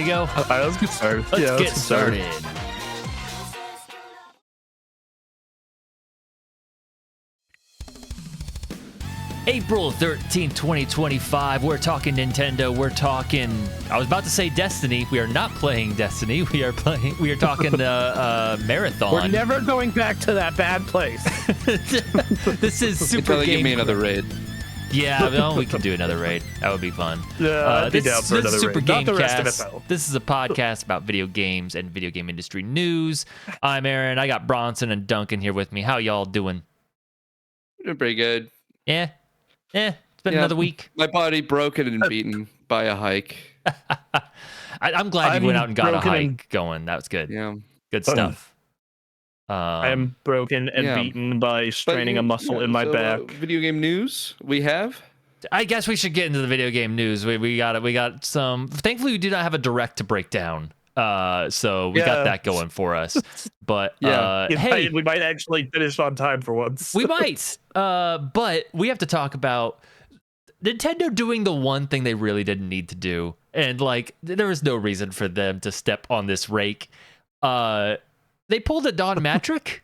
to go? All right, let's get started. Let's get started. April 13th, 2025. We're talking Nintendo. We're talking, I was about to say Destiny. We are not playing Destiny. We are talking Marathon. We're never going back to that bad place. This is Super Game. Give me another raid. Yeah, well, we can do another raid. That would be fun. I'd be down for another Super raid. Not the rest of it, Gamecast. though. This is a podcast about video games and video game industry news. I'm Aaron. I got Bronson and Duncan here with me. How y'all doing? Doing pretty good. Yeah. It's been another week. My body broken and beaten by a hike. I'm glad you went out and got a broken hike going. That was good. Yeah. Good stuff. I am broken and beaten by straining a muscle in my back. Video game news we have. I guess we should get into the video game news. We got some. Thankfully, we do not have a direct to break down. So we got that going for us. But hey, we might actually finish on time for once. We might. But we have to talk about Nintendo doing the one thing they really didn't need to do, and like there was no reason for them to step on this rake. They pulled a Don Matrick.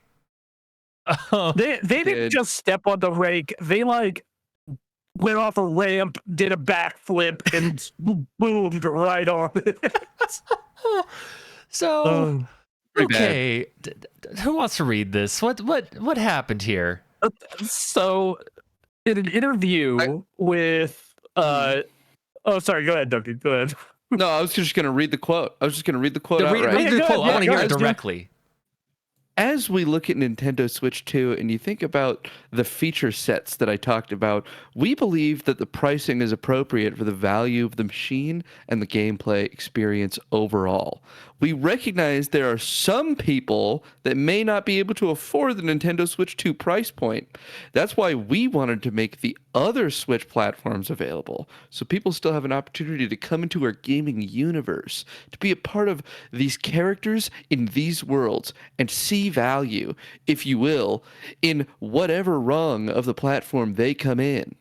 They didn't just step on the rake. They like went off a ramp, did a backflip, and boomed right on it. So okay, who wants to read this? What happened here? So, in an interview with oh, sorry, go ahead, Duncan. Go ahead. No, I was just going to read the quote. Read the quote Read outright. the quote. I want to hear it As directly. As we look at Nintendo Switch 2 and you think about the feature sets that I talked about, we believe that the pricing is appropriate for the value of the machine and the gameplay experience overall. We recognize there are some people that may not be able to afford the Nintendo Switch 2 price point. That's why we wanted to make the other Switch platforms available, so people still have an opportunity to come into our gaming universe, to be a part of these characters in these worlds, and see value, if you will, in whatever rung of the platform they come in.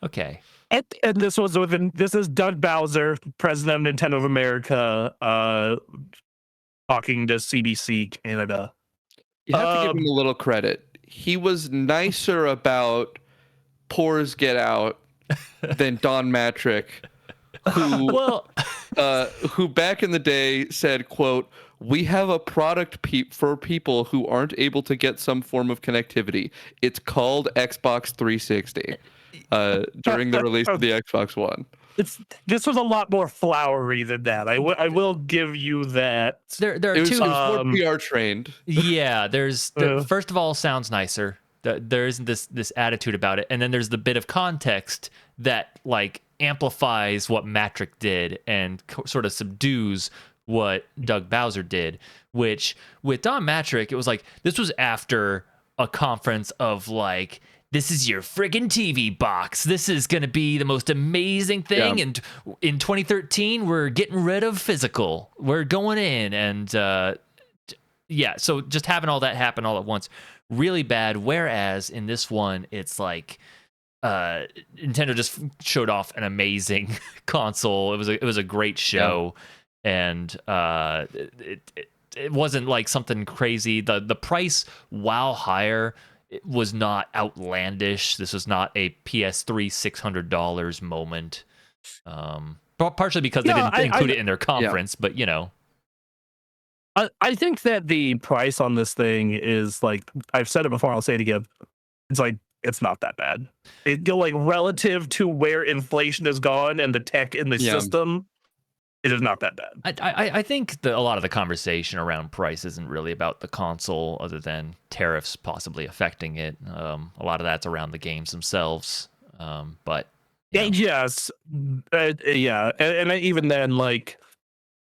Okay. And this is Doug Bowser, president of Nintendo of America, talking to CBC Canada. You have to give him a little credit. He was nicer about Pores Get Out than Don Matrick, who back in the day said, quote, "We have a product for people who aren't able to get some form of connectivity. It's called Xbox 360." During the release of the Xbox One. This was a lot more flowery than that. I will give you that. There are It two. was more PR trained. Yeah, first of all, sounds nicer. There isn't this attitude about it, and then there's the bit of context that like amplifies what Matrick did and sort of subdues what Doug Bowser did. Which with Don Matrick, it was like this was after a conference of like, this is your friggin' TV box. This is going to be the most amazing thing. Yeah. And in 2013, we're getting rid of physical. We're going in. And so just having all that happen all at once, really bad. Whereas in this one, it's like Nintendo just showed off an amazing console. It was a great show. Yeah. And it wasn't like something crazy. The price, while higher, it was not outlandish. This was not a PS3 $600 moment. Partially because they didn't include it in their conference, but you know. I think that the price on this thing is like, I've said it before, I'll say it again. It's like, it's not that bad. Like relative to where inflation has gone and the tech in the system, it is not that bad. I think a lot of the conversation around price isn't really about the console, other than tariffs possibly affecting it. A lot of that's around the games themselves. But yes, yeah, and even then, like,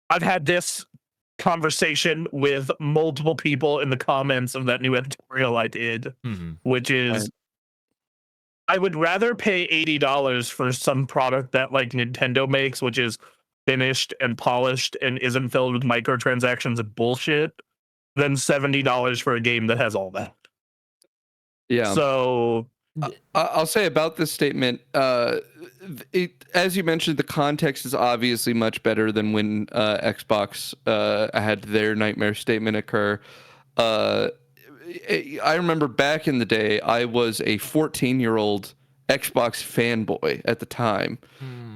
I've had this conversation with multiple people in the comments of that new editorial I did, which is, I would rather pay $80 for some product that like Nintendo makes, which is finished and polished and isn't filled with microtransactions and bullshit, than $70 for a game that has all that. Yeah. So I'll say about this statement, as you mentioned, the context is obviously much better than when Xbox had their nightmare statement occur. I remember back in the day, I was a 14-year-old Xbox fanboy at the time.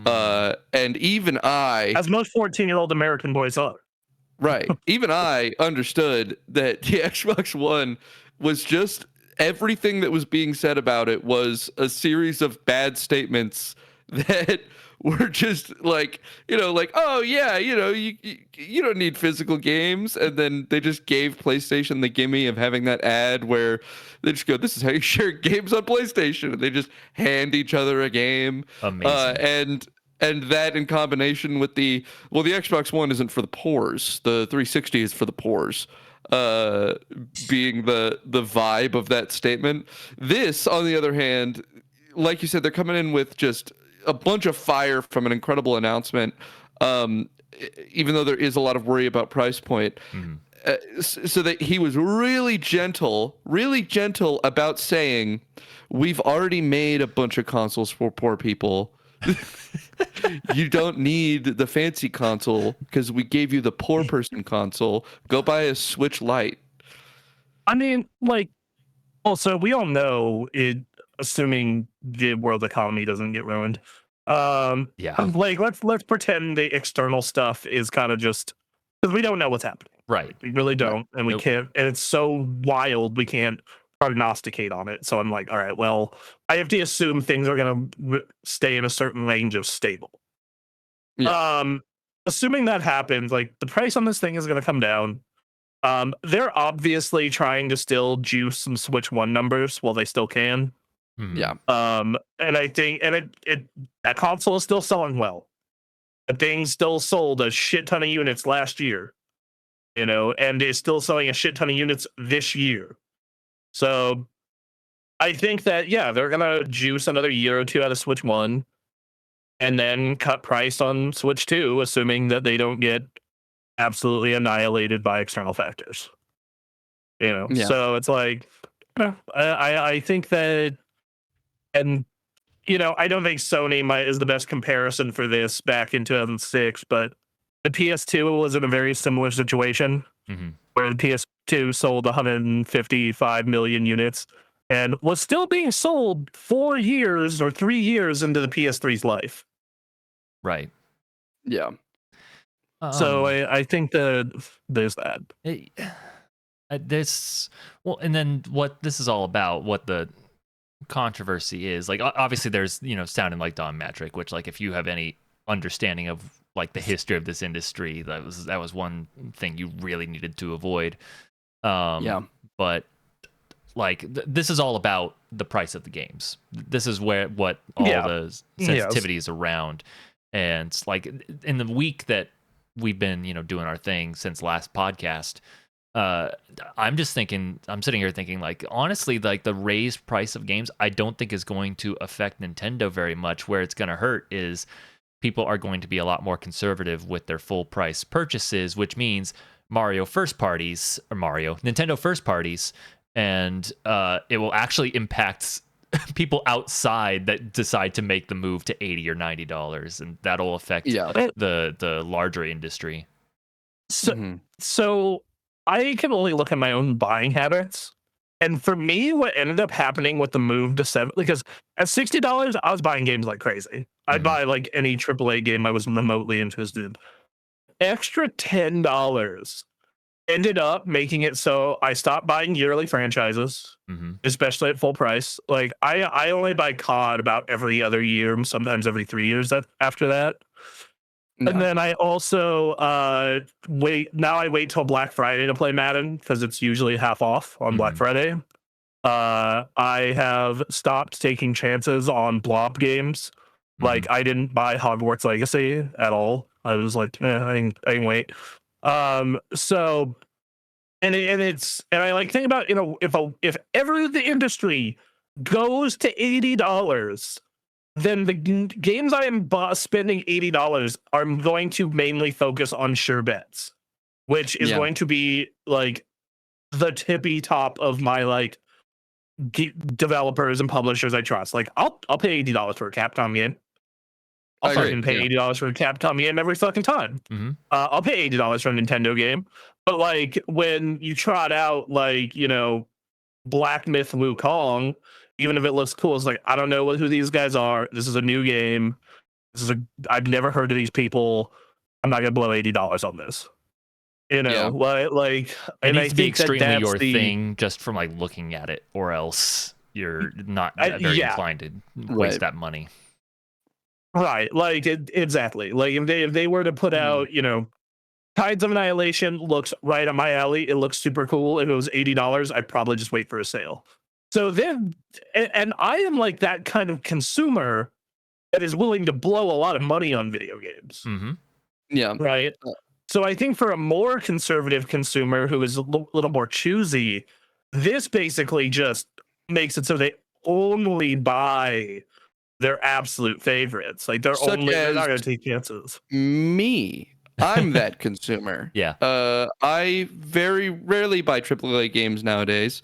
And even I, as most 14-year-old American boys are. right, even I understood that the Xbox One was just everything that was being said about it was a series of bad statements that were just like, like, oh yeah, you don't need physical games. And then they just gave PlayStation the gimme of having that ad where they just go, this is how you share games on PlayStation, and they just hand each other a game. Amazing. And that in combination with the Xbox One isn't for the poors. The 360 is for the poors. Being the vibe of that statement. This, on the other hand, like you said, they're coming in with just a bunch of fire from an incredible announcement. Even though there is a lot of worry about price point. So that he was really gentle about saying, we've already made a bunch of consoles for poor people. You don't need the fancy console because we gave you the poor person console. Go buy a Switch Lite. I mean, like, also, we all know it, assuming the world economy doesn't get ruined. Yeah. Like, let's pretend the external stuff is kind of just because we don't know what's happening. Right. We really don't, Right. and we can't. And it's so wild, we can't prognosticate on it. So I'm like, all right, well, I have to assume things are going to stay in a certain range of stable. Yeah. Assuming that happens, like the price on this thing is going to come down. They're obviously trying to still juice some Switch One numbers while they still can. Yeah. And I think, and it that console is still selling well. The thing still sold a shit ton of units last year, and is still selling a shit ton of units this year. So I think that, yeah, they're gonna juice another year or two out of Switch One, and then cut price on Switch Two, assuming that they don't get absolutely annihilated by external factors. Yeah. So it's like, I think that, and I don't think Sony is the best comparison for this back in 2006, but the PS2 was in a very similar situation where the PS2 sold 155 million units and was still being sold 4 years or 3 years into the PS3's life. Right. Yeah. So I think that there's that. Well, and then what this is all about, what the controversy is, like, obviously there's, sounding like Don Matrick, which, like, if you have any understanding of, like, the history of this industry, that was one thing you really needed to avoid. Yeah. But, like, this is all about the price of the games. This is what all the sensitivity is around. And, like, in the week that we've been, doing our thing since last podcast, I'm sitting here thinking, like, honestly, like, the raised price of games, I don't think is going to affect Nintendo very much. Where it's going to hurt is people are going to be a lot more conservative with their full price purchases, which means Nintendo first parties, and it will actually impact people outside that decide to make the move to $80 or $90, and that'll affect the larger industry. So I can only look at my own buying habits. And for me, what ended up happening with the move to $70, because at $60, I was buying games like crazy. I'd buy like any AAA game I was remotely interested in. Extra $10 ended up making it so I stopped buying yearly franchises, especially at full price. Like I only buy COD about every other year, sometimes every 3 years after that. No. And then I also wait till Black Friday to play Madden because it's usually half off on Black Friday. I have stopped taking chances on blob games. Like I didn't buy Hogwarts Legacy at all. I was like, I can wait. So, and I like think about, if ever the industry goes to $80. Then the games I am spending $80 are going to mainly focus on sure bets, which is going to be like the tippy top of my like developers and publishers I trust. Like I'll pay $80 for a Capcom game. I'll I agree, fucking pay yeah. $80 for a Capcom game every fucking time. Mm-hmm. I'll pay $80 for a Nintendo game. But like when you trot out like, you know, Black Myth Wukong, even if it looks cool, it's like, I don't know who these guys are. This is a new game. I've never heard of these people. I'm not gonna blow $80 on this. You know, like It and needs I to be think that extremely that's your the thing just from like looking at it, or else you're not very yeah, inclined to waste Right. that money. right. Like exactly. Like if they were to put out, you know, Tides of Annihilation looks right up my alley. It looks super cool. If it was $80, I'd probably just wait for a sale. So then, and I am like that kind of consumer that is willing to blow a lot of money on video games. Mm-hmm. Yeah. Right. So I think for a more conservative consumer who is a little more choosy, this basically just makes it so they only buy their absolute favorites. Like they're Such not as going to take chances. me. I'm that consumer. Yeah. I very rarely buy AAA games nowadays.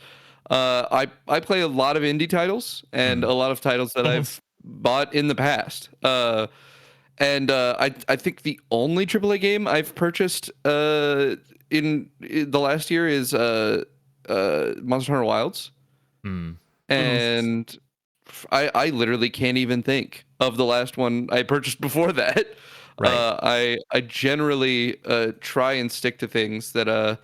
I play a lot of indie titles and a lot of titles that I've bought in the past. I think the only AAA game I've purchased in the last year is Monster Hunter Wilds. Mm. And I literally can't even think of the last one I purchased before that. Right. I generally try and stick to things that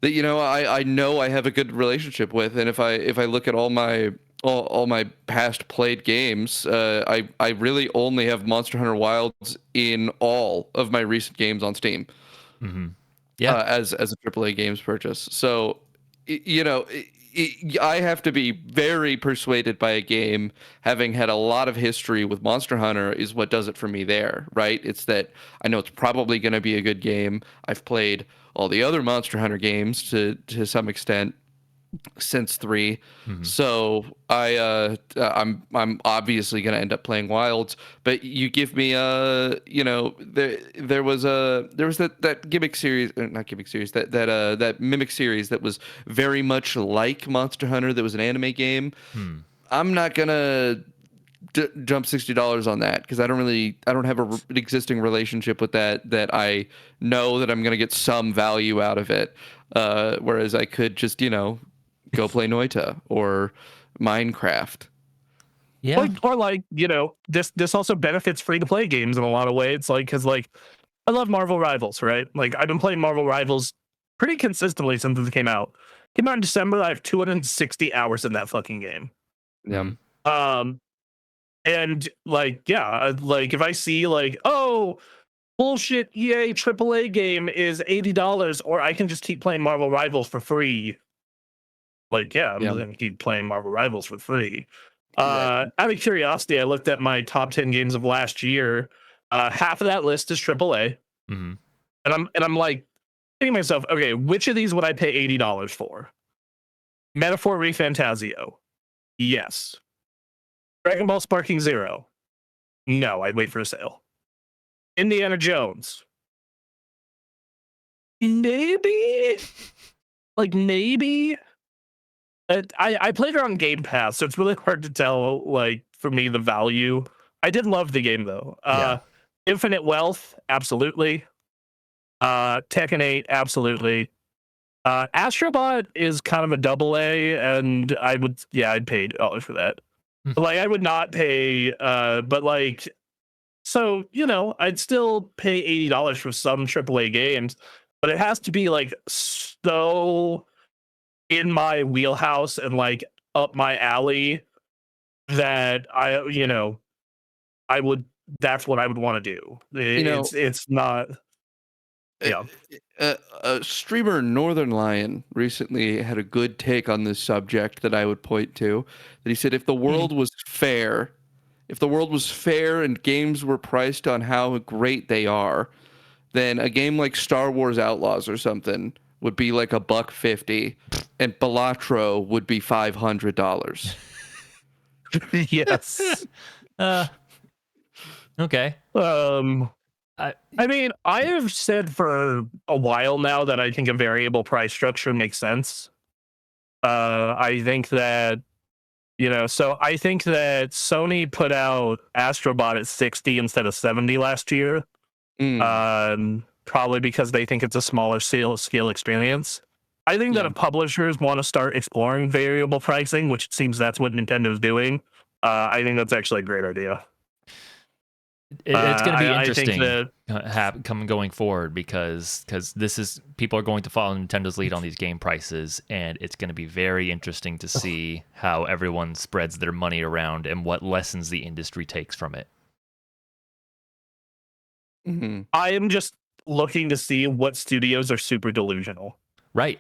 that you know I know I have a good relationship with, and if I look at all my past played games, I really only have Monster Hunter Wilds in all of my recent games on Steam. Mm-hmm. Yeah. As a AAA games purchase. So, you know, I have to be very persuaded by a game having had a lot of history with Monster Hunter is what does it for me there, right? It's that I know it's probably going to be a good game. I've played all the other Monster Hunter games to some extent since 3. Mm-hmm. So I'm obviously going to end up playing Wilds, but you give me you know there was that gimmick series, not gimmick series, that mimic series that was very much like Monster Hunter, that was an anime game. I'm not going to jump $60 on that because I don't have an existing relationship with that I know that I'm going to get some value out of it, whereas I could just, you know, go play Noita or Minecraft. Yeah. Like, you know, this also benefits free to play games in a lot of ways. It's like, because like I love Marvel Rivals, right? Like I've been playing Marvel Rivals pretty consistently since it came out. Came out in December. I have 260 hours in that fucking game. Yeah. And like, yeah, like if I see like, oh, bullshit EA AAA game is $80, or I can just keep playing Marvel Rivals for free. Like, yeah, I'm gonna keep playing Marvel Rivals for free. Exactly. Out of curiosity, I looked at my top 10 games of last year. Half of that list is AAA. Mm-hmm. And I'm like thinking to myself, okay, which of these would I pay $80 for? Metaphor ReFantazio. Yes. Dragon Ball Sparking Zero. No, I'd wait for a sale. Indiana Jones. Maybe? Like, maybe? I played it on Game Pass, so it's really hard to tell, like, for me, the value. I did love the game, though. Yeah. Infinite Wealth, absolutely. Tekken 8, absolutely. Astrobot is kind of a double A, and I'd pay $80 for that. But, like, I would not pay, but, like, so, you know, I'd still pay $80 for some AAA games, but it has to be, like, so in my wheelhouse and, like, up my alley that I would, that's what I would want to do. It's not, yeah. Streamer Northern Lion recently had a good take on this subject that I would point to. That he said, if the world was fair, and games were priced on how great they are, then a game like Star Wars Outlaws or something would be like $150, and Balatro would be $500. Yes. Okay. I mean, I have said for a while now that I think a variable price structure makes sense. I think that So I think that Sony put out Astrobot at 60 instead of 70 last year. Probably because they think it's a smaller scale experience. I think that if publishers want to start exploring variable pricing, which it seems that's what Nintendo's doing, I think that's actually a great idea. It's going to be I think interesting that going forward because people are going to follow Nintendo's lead on these game prices, and it's going to be very interesting to see how everyone spreads their money around and what lessons the industry takes from it. I am just looking to see what studios are super delusional. Right.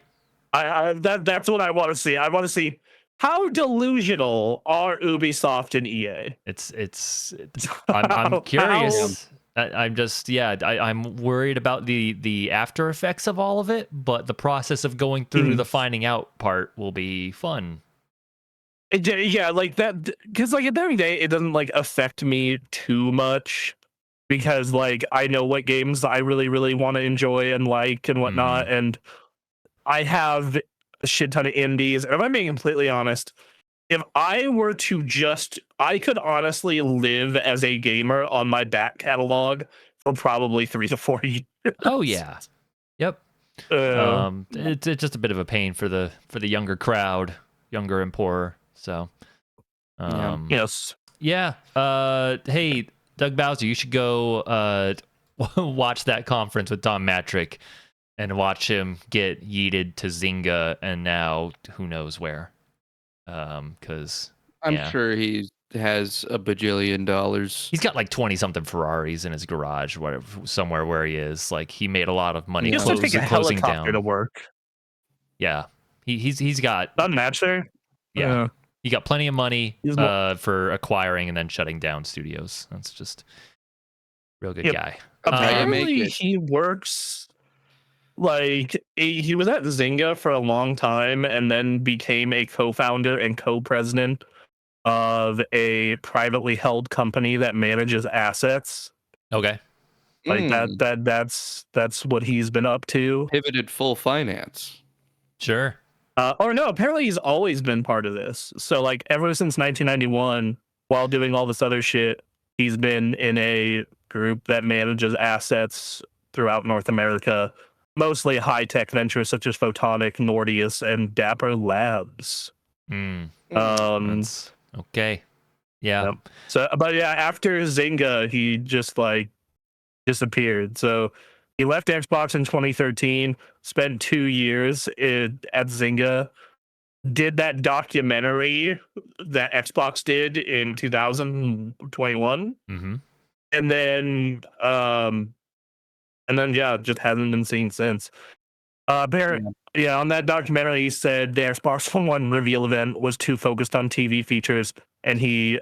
That's what I want to see. I want to see how delusional are Ubisoft and EA. I'm curious. I'm worried about the after effects of all of it, but the process of going through the finding out part will be fun. Yeah, like that, because like at the end of the day, it doesn't like affect me too much because like I know what games I really, really want to enjoy and like and whatnot, and I have a shit ton of indies. And if I'm being completely honest, if I were to I could honestly live as a gamer on my back catalog for probably 3 to 4 years. Oh yeah, yep. It's just a bit of a pain for the younger crowd, younger and poorer. So, yes, yeah. Hey, Doug Bowser, you should go watch that conference with Tom Matrick and watch him get yeeted to Zynga and now who knows where. Because I'm sure he has a bajillion dollars. He's got like 20-something Ferraris in his garage, whatever, somewhere where he is. Like he made a lot of money closing down to work. Yeah, he's got unmatched. Yeah, he got plenty of money for acquiring and then shutting down studios. That's just real good guy. Apparently, he works. Like he was at Zynga for a long time and then became a co-founder and co-president of a privately held company that manages assets. Okay. Like that's what he's been up to. Pivoted full finance. Sure. Or no, apparently he's always been part of this. So like ever since 1991, while doing all this other shit, he's been in a group that manages assets throughout North America. Mostly high-tech ventures such as Photonic, Nordeus, and Dapper Labs. That's okay. Yeah. Yep. So, but yeah, after Zynga, he just like disappeared. So he left Xbox in 2013, spent 2 years at Zynga, did that documentary that Xbox did in 2021, and then just hasn't been seen since. On that documentary, he said the Xbox One reveal event was too focused on TV features, and he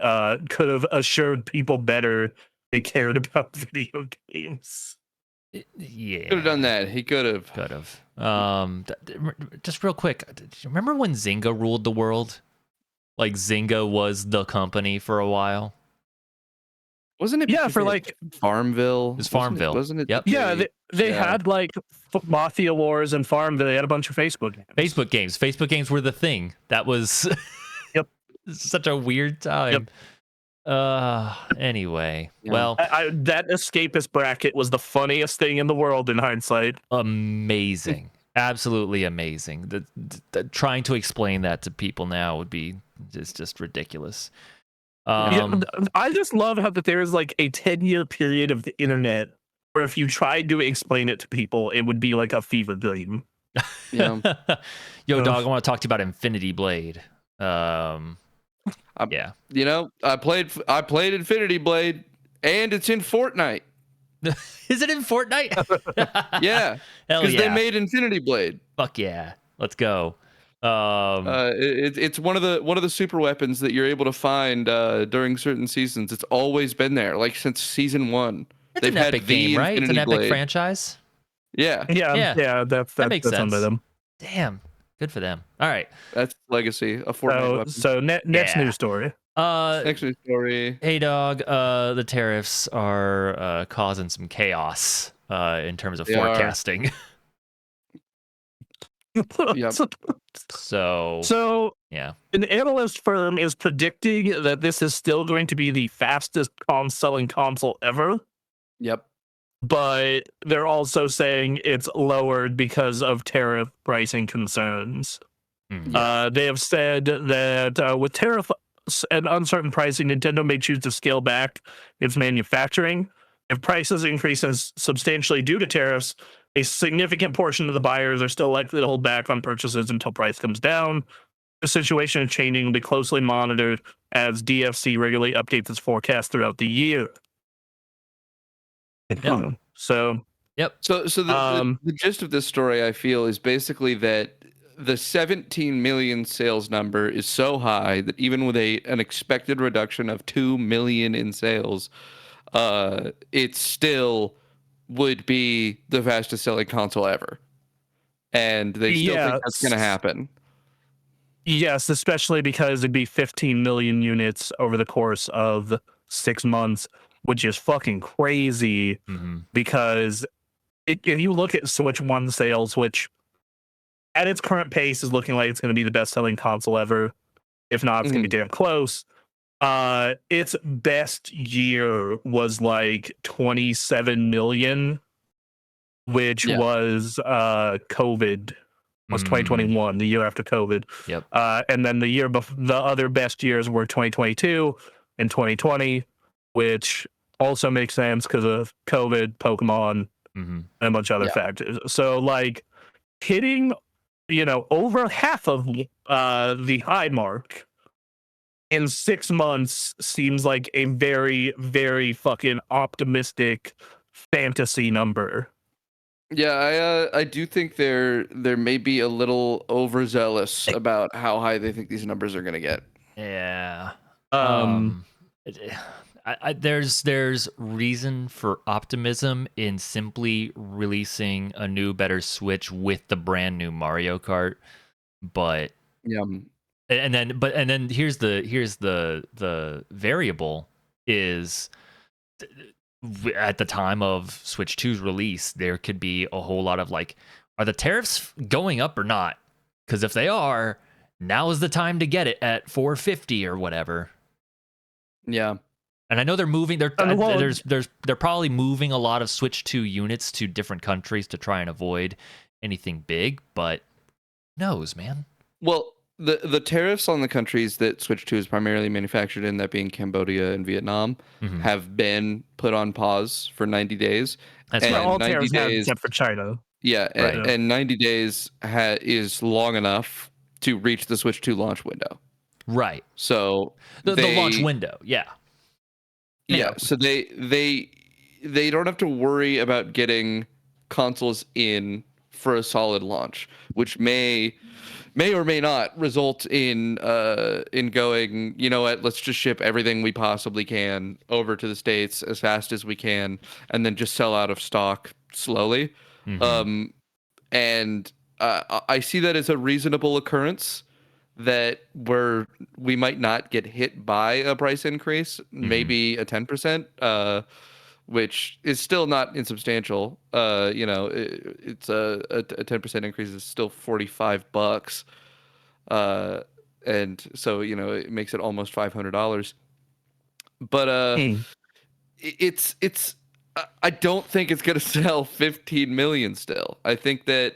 could have assured people better they cared about video games. Yeah, could have done that. He could have. Just real quick, remember when Zynga ruled the world? Like Zynga was the company for a while. Wasn't it? Yeah, for like Farmville. It was Farmville. Wasn't it? Yep. Yeah, they had like Mafia Wars and Farmville. They had a bunch of Facebook games. Facebook games were the thing. That was such a weird time. Anyway, well, that escapist bracket was the funniest thing in the world in hindsight. Amazing. Absolutely amazing. Trying to explain that to people now would be just ridiculous. I just love how that there is like a 10-year period of the internet where if you tried to explain it to people, it would be like a fever dream. Yeah. Yo, dog, I want to talk to you about Infinity Blade. Yeah. I played Infinity Blade, and it's in Fortnite. Is it in Fortnite? Yeah, because they made Infinity Blade. Fuck yeah, let's go. It's one of the super weapons that you're able to find during certain seasons. It's always been there, like since season 1. It's an epic game, right? It's an epic franchise. Yeah. That makes sense. Under them. Damn, good for them. All right, that's legacy. A Fortnite weapon. So next news story. Next news story. Hey, dog. The tariffs are causing some chaos in terms of forecasting. Yep. So Yeah. An analyst firm is predicting that this is still going to be the fastest selling console ever, Yep. but they're also saying it's lowered because of tariff pricing concerns. Mhm. Yeah. They have said that with tariffs and uncertain pricing, Nintendo may choose to scale back its manufacturing. If prices increases substantially due to tariffs, a significant portion of the buyers are still likely to hold back on purchases until price comes down. The situation is changing and will be closely monitored as DFC regularly updates its forecast throughout the year. Yeah. So, Yep. So Um, the gist of this story, I feel, is basically that the 17 million sales number is so high that even with an expected reduction of 2 million in sales, it still would be the fastest selling console ever. And they still think that's going to yes, happen. yes, especially because it'd be 15 million units over the course of 6 months, which is fucking crazy. Mm-hmm. Because if you look at Switch One sales, which at its current pace is looking like it's going to be the best selling console ever, if not, it's going to be damn close. Its best year was like 27 million, which Yeah. was COVID, was 2021, the year after COVID. Yep. And then the year before, the other best years were 2022 and 2020, which also makes sense because of COVID, Pokemon, Mm-hmm. and a bunch of other Yeah. factors. So like hitting, over half of the high mark in 6 months seems like a very, very fucking optimistic fantasy number. Yeah, I do think they're maybe a little overzealous about how high they think these numbers are going to get. Yeah. Um, It- there's reason for optimism in simply releasing a new, better Switch with the brand new Mario Kart, but Yeah. and then here's the variable is at the time of Switch 2's release, there could be a whole lot of like, are the tariffs going up or not? Because if they are, now is the time to get it at 450 or whatever. Yeah. And I know they're moving. And well, They're probably moving a lot of Switch 2 units to different countries to try and avoid anything big. But who knows, man. Well, the tariffs on the countries that Switch 2 is primarily manufactured in, that being Cambodia and Vietnam, Mhm. have been put on pause for 90 days. That's and right. all 90 tariffs have days, except for China. yeah, Right. and 90 days is long enough to reach the Switch 2 launch window. Right. So The launch window. Yeah. Yeah, so they don't have to worry about getting consoles in for a solid launch, which may or may not result in going, you know what, let's just ship everything we possibly can over to the States as fast as we can and then just sell out of stock slowly. Mhm. And I see that as a reasonable occurrence, that we might not get hit by a price increase, maybe a 10%, which is still not insubstantial. It's a 10% increase is still $45, and so it makes it almost $500. But Hmm. it's I don't think it's gonna sell 15 million still. No I think way.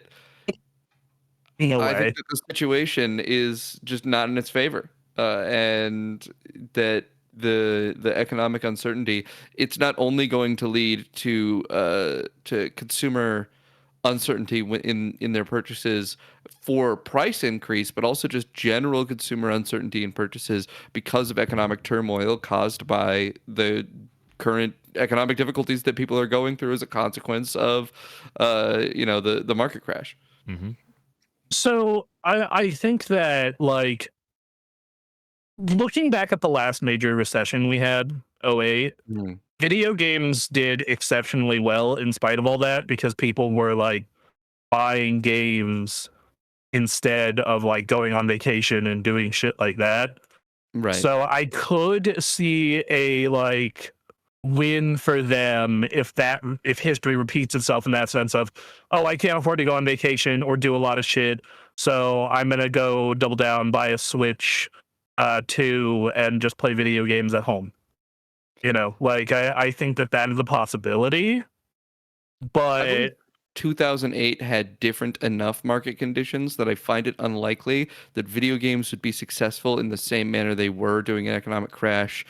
that the situation is just not in its favor, and that the economic uncertainty, it's not only going to lead to consumer uncertainty in their purchases for price increase, but also just general consumer uncertainty in purchases because of economic turmoil caused by the current economic difficulties that people are going through as a consequence of the market crash. Mhm. So I think that like looking back at the last major recession we had, '08, Mm. video games did exceptionally well in spite of all that because people were like buying games instead of like going on vacation and doing shit like that. Right. So I could see a like win for them if history repeats itself in that sense of, oh, I can't afford to go on vacation or do a lot of shit, so I'm gonna go double down, buy a Switch 2 and just play video games at home. Like I think that is a possibility, I believe but 2008 had different enough market conditions that I find it unlikely that video games would be successful in the same manner they were during an economic crash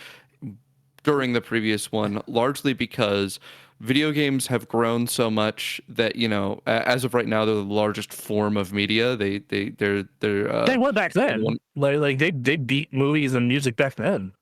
during the previous one, largely because video games have grown so much that, as of right now, they're the largest form of media. They're they were back then. one. Like they beat movies and music back then.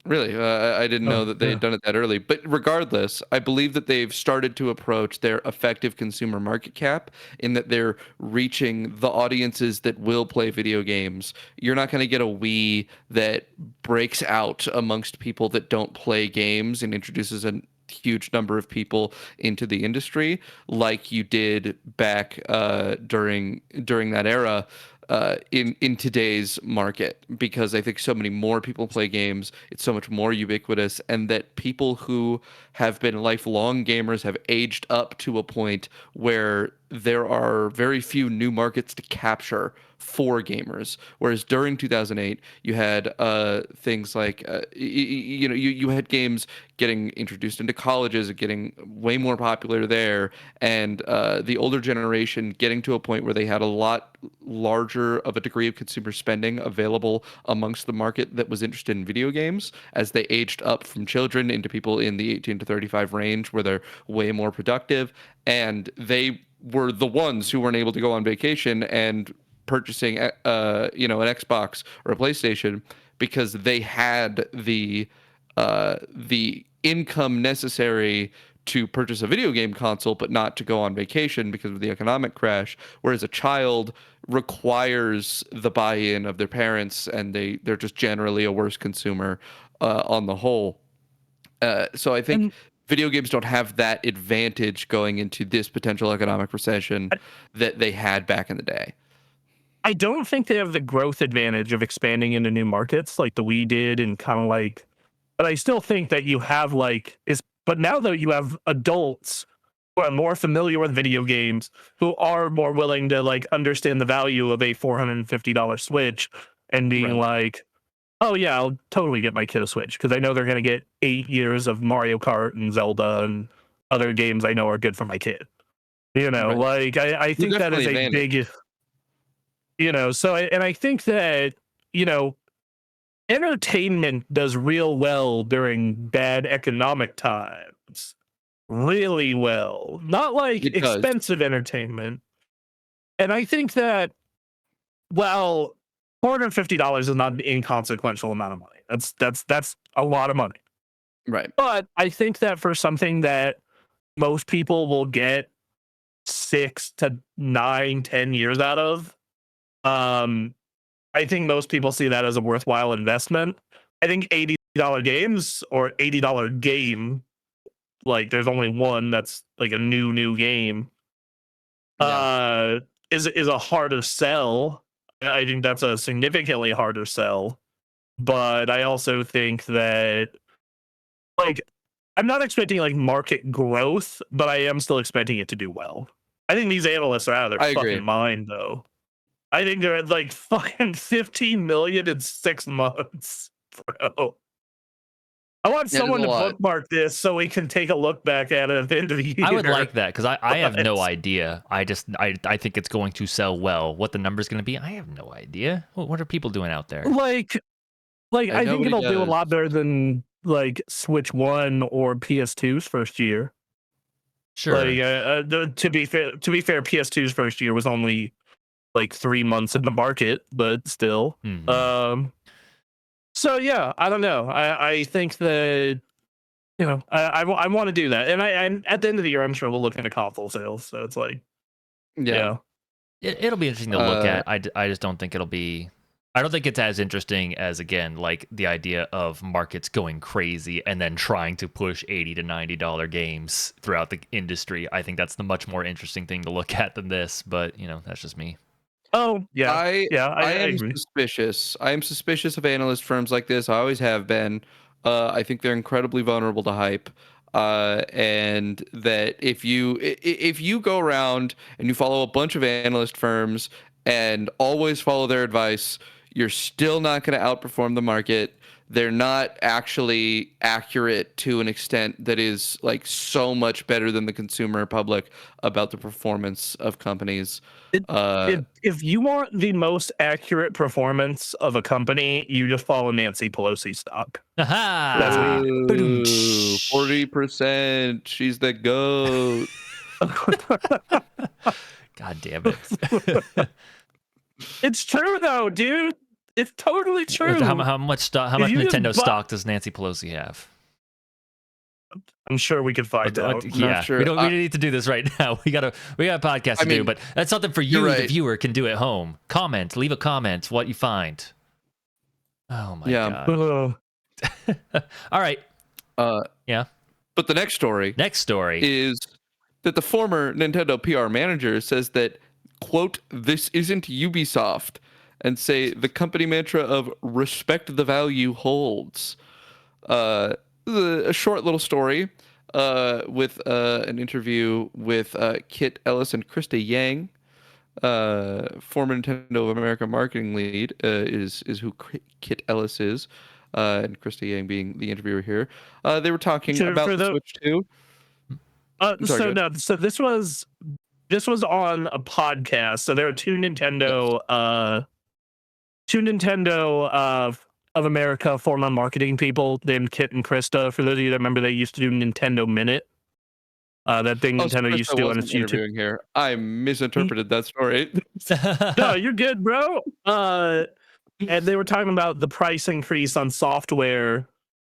Really? I didn't know Oh, that they had done it that early. But regardless, I believe that they've started to approach their effective consumer market cap in that they're reaching the audiences that will play video games. You're not going to get a Wii that breaks out amongst people that don't play games and introduces a huge number of people into the industry like you did back during that era. In today's market, because I think so many more people play games, it's so much more ubiquitous, and that people who have been lifelong gamers have aged up to a point where there are very few new markets to capture for gamers. Whereas during 2008, you had things like you had games getting introduced into colleges, getting way more popular there, and the older generation getting to a point where they had a lot larger of a degree of consumer spending available amongst the market that was interested in video games as they aged up from children into people in the 18 to 35 range where they're way more productive, and they were the ones who weren't able to go on vacation and purchasing an Xbox or a PlayStation because they had the income necessary to purchase a video game console, but not to go on vacation because of the economic crash. Whereas a child requires the buy-in of their parents, and they're just generally a worse consumer on the whole. So I think video games don't have that advantage going into this potential economic recession that they had back in the day. I don't think they have the growth advantage of expanding into new markets like the Wii did, and kind of like, but I still think that you have but now that you have adults who are more familiar with video games, who are more willing to understand the value of a $450 Switch and being like, oh yeah, I'll totally get my kid a Switch because I know they're going to get 8 years of Mario Kart and Zelda and other games I know are good for my kid. Right. I think that is a big, so I think that, entertainment does real well during bad economic times. Really well. Not like expensive entertainment. And I think that, well, $450 is not an inconsequential amount of money. That's a lot of money. Right. But I think that for something that most people will get 6 to 9, 10 years out of, I think most people see that as a worthwhile investment. I think $80 games or $80 game, like there's only one that's like a new game, is a harder sell. I think that's a significantly harder sell. But I also think that I'm not expecting market growth, but I am still expecting it to do well. I think these analysts are out of their fucking mind, though. I think they're at fucking 15 million in 6 months, bro. I want someone to bookmark this so we can take a look back at it at the end of the year. I would like that because I have no idea. I think it's going to sell well. What the number's going to be, I have no idea. What are people doing out there? I think it'll do a lot better than Switch 1 or PS2's first year. Sure. To be fair, PS2's first year was only 3 months in the market, but still. Mm-hmm. So yeah, I don't know. I think that I want to do that, and at the end of the year, I'm sure we'll look into console sales. So it's it'll be interesting to look at. I just don't think it'll be. I don't think it's as interesting as, again, the idea of markets going crazy and then trying to push $80 to $90 games throughout the industry. I think that's the much more interesting thing to look at than this. But that's just me. Oh yeah, I am agree. suspicious. I am suspicious of analyst firms like this. I always have been. I think they're incredibly vulnerable to hype. And that if you go around and you follow a bunch of analyst firms and always follow their advice, you're still not going to outperform the market. They're not actually accurate to an extent that is like so much better than the consumer public about the performance of companies. If you want the most accurate performance of a company, you just follow Nancy Pelosi stock. That's what you do. 40%. She's the GOAT. God damn it. It's true though, dude. It's totally true. How much stock? How much you just Nintendo bu- stock does Nancy Pelosi have? I'm sure we could find out. Yeah, sure. we don't need to do this right now. We got a podcast to do, but that's something for you, right. the viewer, can do at home. Leave a comment, what you find. Oh my god. All right. Yeah. But the next story is that the former Nintendo PR manager says that, quote, "this isn't Ubisoft," and say the company mantra of respect the value holds. A short little story with an interview with Kit Ellis and Krista Yang, former Nintendo of America marketing lead, is who Kit Ellis is, and Krista Yang being the interviewer here. They were talking about the Switch 2. So this was on a podcast. So there are two Nintendo of America former marketing people named Kit and Krista. For those of you that remember, they used to do Nintendo Minute. That thing Nintendo used to do on its YouTube. Here, I misinterpreted that story. No, you're good, bro. And they were talking about the price increase on software,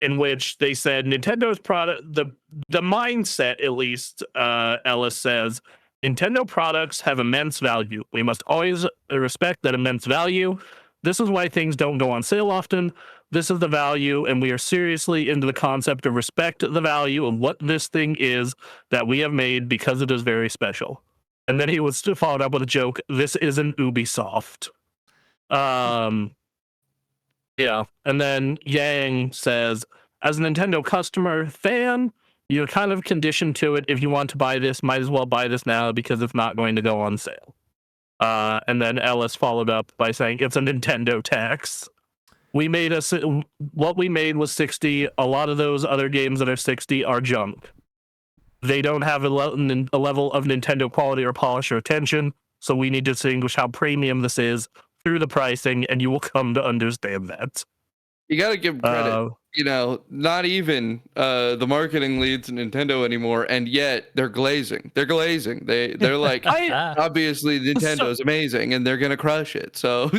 in which they said Nintendo's product, the mindset, at least, Ellis says, Nintendo products have immense value. We must always respect that immense value. This is why things don't go on sale often. This is the value, and we are seriously into the concept of respect the value of what this thing is that we have made because it is very special. And then he was followed up with a joke. This isn't Ubisoft. Yeah. And then Yang says, as a Nintendo customer fan, you're kind of conditioned to it. If you want to buy this, might as well buy this now because it's not going to go on sale. And then Ellis followed up by saying, it's a Nintendo tax. What we made was 60. A lot of those other games that are 60 are junk. They don't have a level of Nintendo quality or polish or attention. So we need to distinguish how premium this is through the pricing, and you will come to understand that. You got to give credit. Not even the marketing leads Nintendo anymore, and yet they're glazing. They're They're like, obviously Nintendo is amazing, and they're gonna crush it. So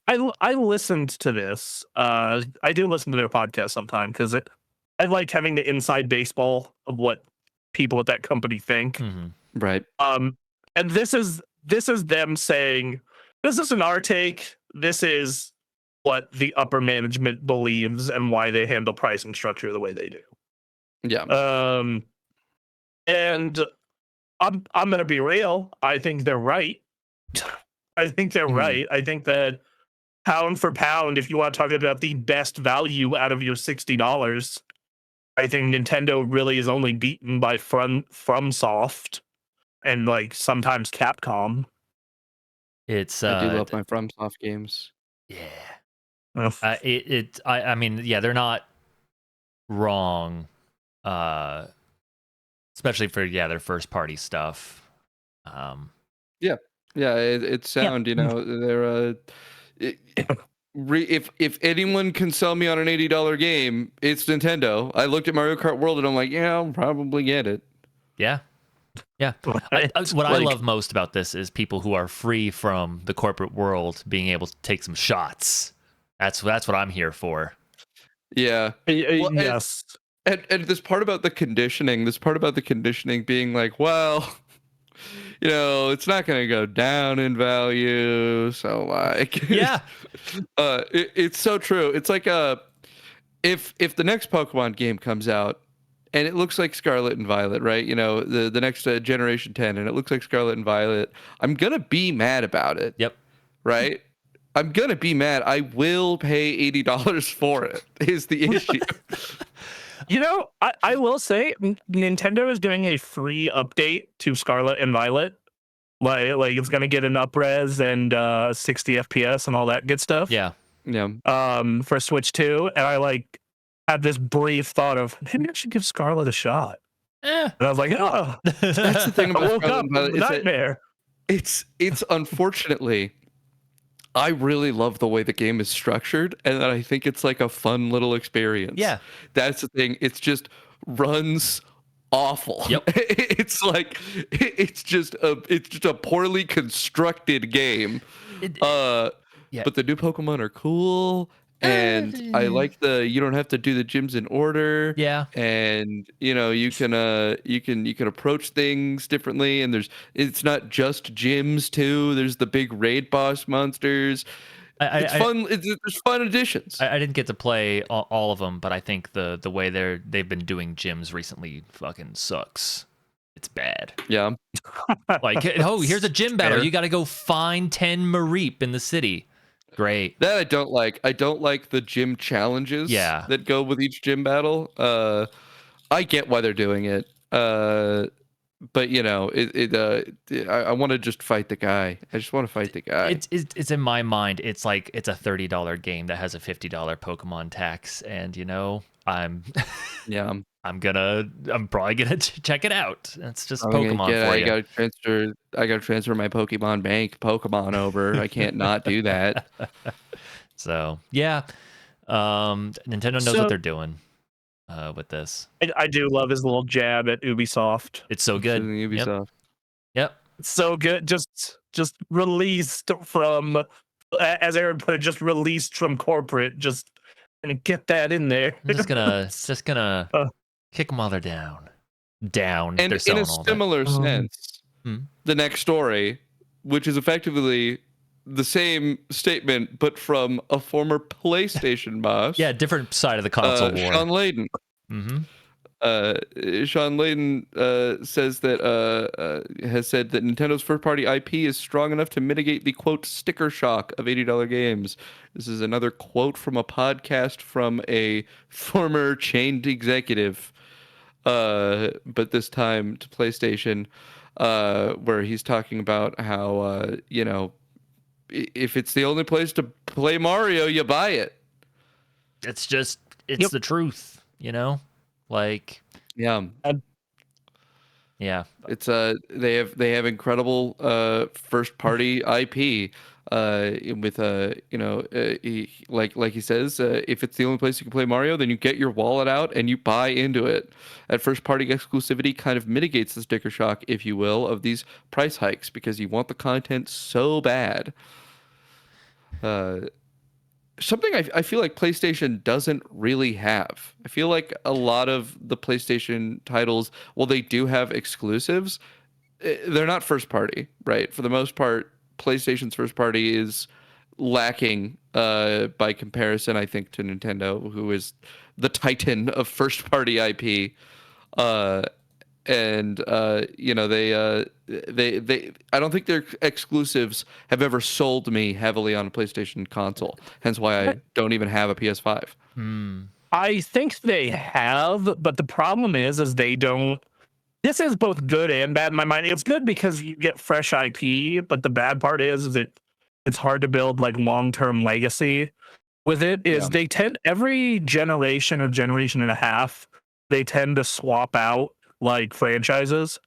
I listened to this. I do listen to their podcast sometimes because I like having the inside baseball of what people at that company think. Mm-hmm. Right. And this is them saying, this isn't our take. This is what the upper management believes and why they handle pricing structure the way they do. Yeah. And I'm gonna be real. I think they're right. I think they're right. I think that pound for pound, if you want to talk about the best value out of your $60, I think Nintendo really is only beaten by FromSoft and like sometimes Capcom. It's I do love my FromSoft games. Yeah. I mean, yeah, they're not wrong. Especially for their first party stuff. Yeah, it's sound. They're if anyone can sell me on an $80 game, it's Nintendo. I looked at Mario Kart World and I'm like, yeah, I'll probably get it. Yeah. What I love most about this is people who are free from the corporate world being able to take some shots. That's what I'm here for. Yeah. Yes. And this part about the conditioning being like, well, it's not going to go down in value. So like, yeah, it's so true. It's like if the next Pokemon game comes out and it looks like Scarlet and Violet, right? The next Generation 10, and it looks like Scarlet and Violet, I'm going to be mad about it. Yep. Right? I'm gonna be mad. I will pay $80 for it. Is the issue? You know, I will say Nintendo is doing a free update to Scarlet and Violet. Like it's gonna get an up-res and 60 FPS and all that good stuff. Yeah. Yeah. For Switch 2, and I like had this brief thought of maybe I should give Scarlet a shot. Eh. And I was like, oh, That's the thing I about woke Scarlet up and with Violet a is that nightmare. it's unfortunately, I really love the way the game is structured, and that I think it's like a fun little experience. Yeah. That's the thing. It's just runs awful. Yep. It's like it's just a poorly constructed game. Yeah. But the new Pokemon are cool, and I like you don't have to do the gyms in order. Yeah. And you know you can approach things differently, and it's not just gyms too. There's the big raid boss monsters. It's fun. There's fun additions. I didn't get to play all of them, but I think the way they've been doing gyms recently fucking sucks. It's bad. Yeah. Like, oh, here's a gym battle. Fair. You got to go find 10 Mareep in the city. Great. That I don't like. I don't like the gym challenges that go with each gym battle. I get why they're doing it. But you know, I want to just fight the guy. I just want to fight the guy. It's in my mind, it's like it's a $30 game that has a $50 Pokemon tax, and you know, I'm probably gonna check it out. It's just Pokemon for you. I gotta transfer my Pokemon Bank Pokemon over. I can't not do that. So yeah, Nintendo knows what they're doing with this. I do love his little jab at Ubisoft. It's so good. Ubisoft. Yep. It's so good. Just released from, as Aaron put it, just released from corporate. Just gonna get that in there. I'm just gonna kick them while they're down. And they're in a all similar sense, the next story, which is effectively the same statement, but from a former PlayStation boss. Yeah, different side of the console war. Sean Layden. Sean Layden says that has said that Nintendo's first-party IP is strong enough to mitigate the quote sticker shock of $80 games. This is another quote from a podcast from a former chained executive, but this time to PlayStation, where he's talking about how you know, if it's the only place to play Mario, you buy it. It's the truth, you know? Like, yeah. It's they have incredible first party IP with you know, like he says, if it's the only place you can play Mario, then you get your wallet out and you buy into it. That first party exclusivity kind of mitigates the sticker shock, if you will, of these price hikes, because you want the content so bad. Something I feel like PlayStation doesn't really have. I feel like a lot of the PlayStation titles, well, they do have exclusives. They're not first party, right? For the most part, PlayStation's first party is lacking by comparison, I think, to Nintendo, who is the titan of first party IP. And you know, they I don't think their exclusives have ever sold me heavily on a PlayStation console, hence why I don't even have a PS5. I think they have, but the problem is they don't. This is both good and bad in my mind. It's good because you get fresh IP, but the bad part is that it's hard to build like long-term legacy with it. They tend, every generation or generation and a half, they tend to swap out like franchises.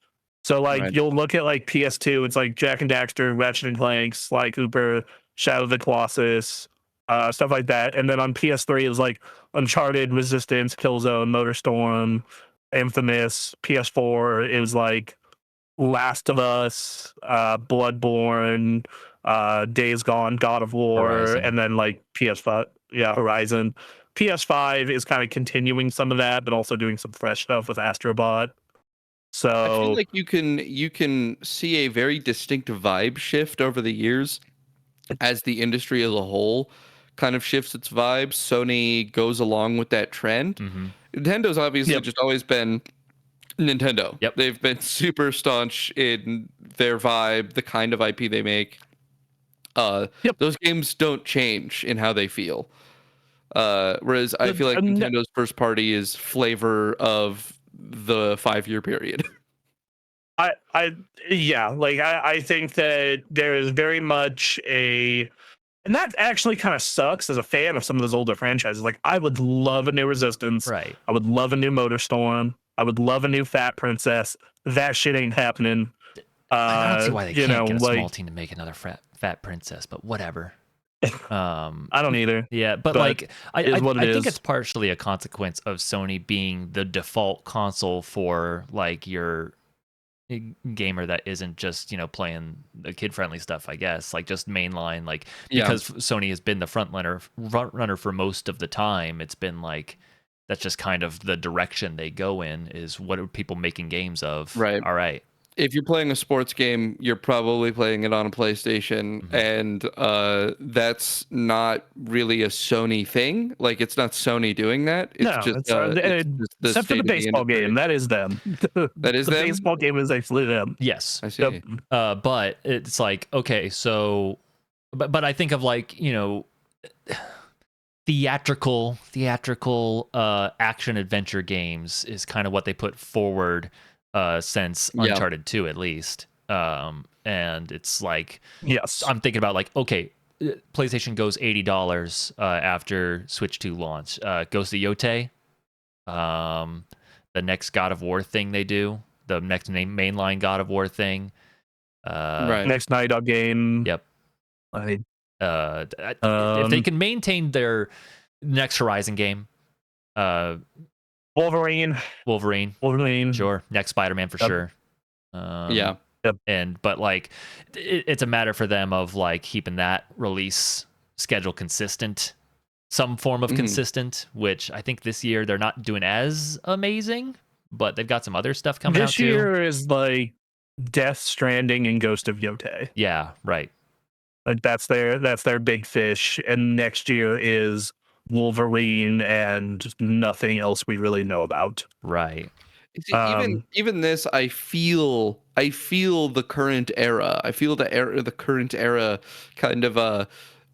So like you'll look at like PS2, it's like Jak and Daxter, Ratchet and Clank, Sly Cooper, Shadow of the Colossus, stuff like that. And then on PS3 is like Uncharted, Resistance, Killzone, MotorStorm, Infamous. PS4 is like Last of Us, Bloodborne, Days Gone, God of War, Horizon. And then like PS5, Horizon. PS5 is kind of continuing some of that, but also doing some fresh stuff with Astrobot. So I feel like you can see a very distinct vibe shift over the years as the industry as a whole kind of shifts its vibes. Sony goes along with that trend. Nintendo's obviously just always been Nintendo. They've been super staunch in their vibe, the kind of IP they make. Those games don't change in how they feel. Whereas I feel like Nintendo's first party is flavor of the 5-year period. I think that there is very much and that actually kind of sucks as a fan of some of those older franchises. Like, I would love a new Resistance. Right. I would love a new Motorstorm. I would love a new Fat Princess. That shit ain't happening. I don't see why they can't get a small team to make another Fat Princess, but whatever. I don't either. Yeah, but like I think it's partially a consequence of Sony being the default console for like your gamer that isn't just playing the kid-friendly stuff, I guess, like just mainline, like because Sony has been the front runner for most of the time. It's been like that's just kind of the direction they go in, is what are people making games of. Right. All right, if you're playing a sports game, you're probably playing it on a PlayStation, and that's not really a Sony thing. Like, it's not Sony doing that. It's except for the baseball game. That is them. That is the them? baseball game is actually them. Yes, I see. Yep. But it's like, okay, so, but I think of like theatrical action adventure games is kind of what they put forward. Since Uncharted 2 at least. And it's like, yes, I'm thinking about like, okay, PlayStation goes $80 after Switch 2 launch. Goes to Yote, the next God of War thing they do, the next mainline God of War thing. Next Naughty Dog game. Yep. If they can maintain their next Horizon game, Wolverine, sure. Next Spider-Man for sure. But like, it's a matter for them of like keeping that release schedule consistent, some form of consistent. Which I think this year they're not doing as amazing, but they've got some other stuff coming out too. This year is like Death Stranding and Ghost of Yote. Yeah, right. Like that's their big fish, and next year is Wolverine and nothing else we really know about. Right. Even this, I feel the current era. I feel the current era kind of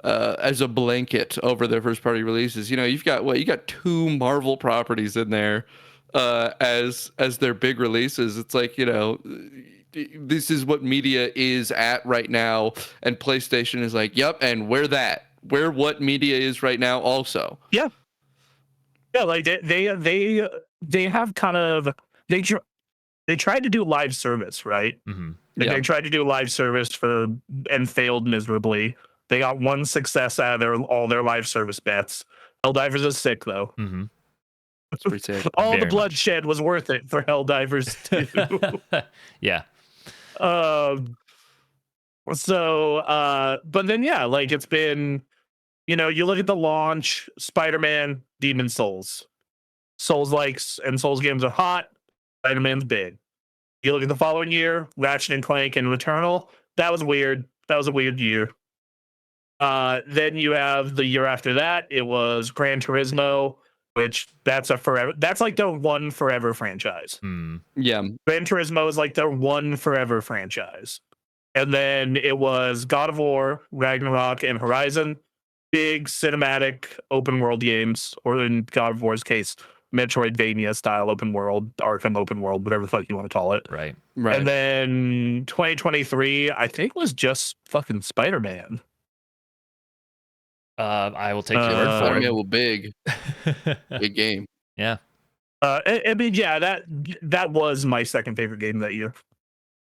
as a blanket over their first party releases. You've got 2 Marvel properties in there as their big releases. It's like, this is what media is at right now, and PlayStation is like, yep, and where what media is right now also. Yeah, like they have kind of they tried to do live service, right? They tried to do live service and failed miserably. They got one success out of all their live service bets. Helldivers is sick though. That's pretty sick. All the bloodshed was worth it for Helldivers too. Yeah. But then like it's been, you look at the launch, Spider-Man, Demon Souls. Souls-likes and Souls games are hot. Spider-Man's big. You look at the following year, Ratchet and Clank and Returnal. That was weird. That was a weird year. Then you have the year after that, it was Gran Turismo, which that's like their one forever franchise. Yeah. Gran Turismo is like their one forever franchise. And then it was God of War, Ragnarok, and Horizon. Big cinematic open world games, or in God of War's case, Metroidvania style open world, Arkham open world, whatever the fuck you want to call it. Right. And then 2023, I think, was just fucking Spider-Man. I will take your word for it. Well, big game. Yeah. I mean, yeah, that was my second favorite game that year.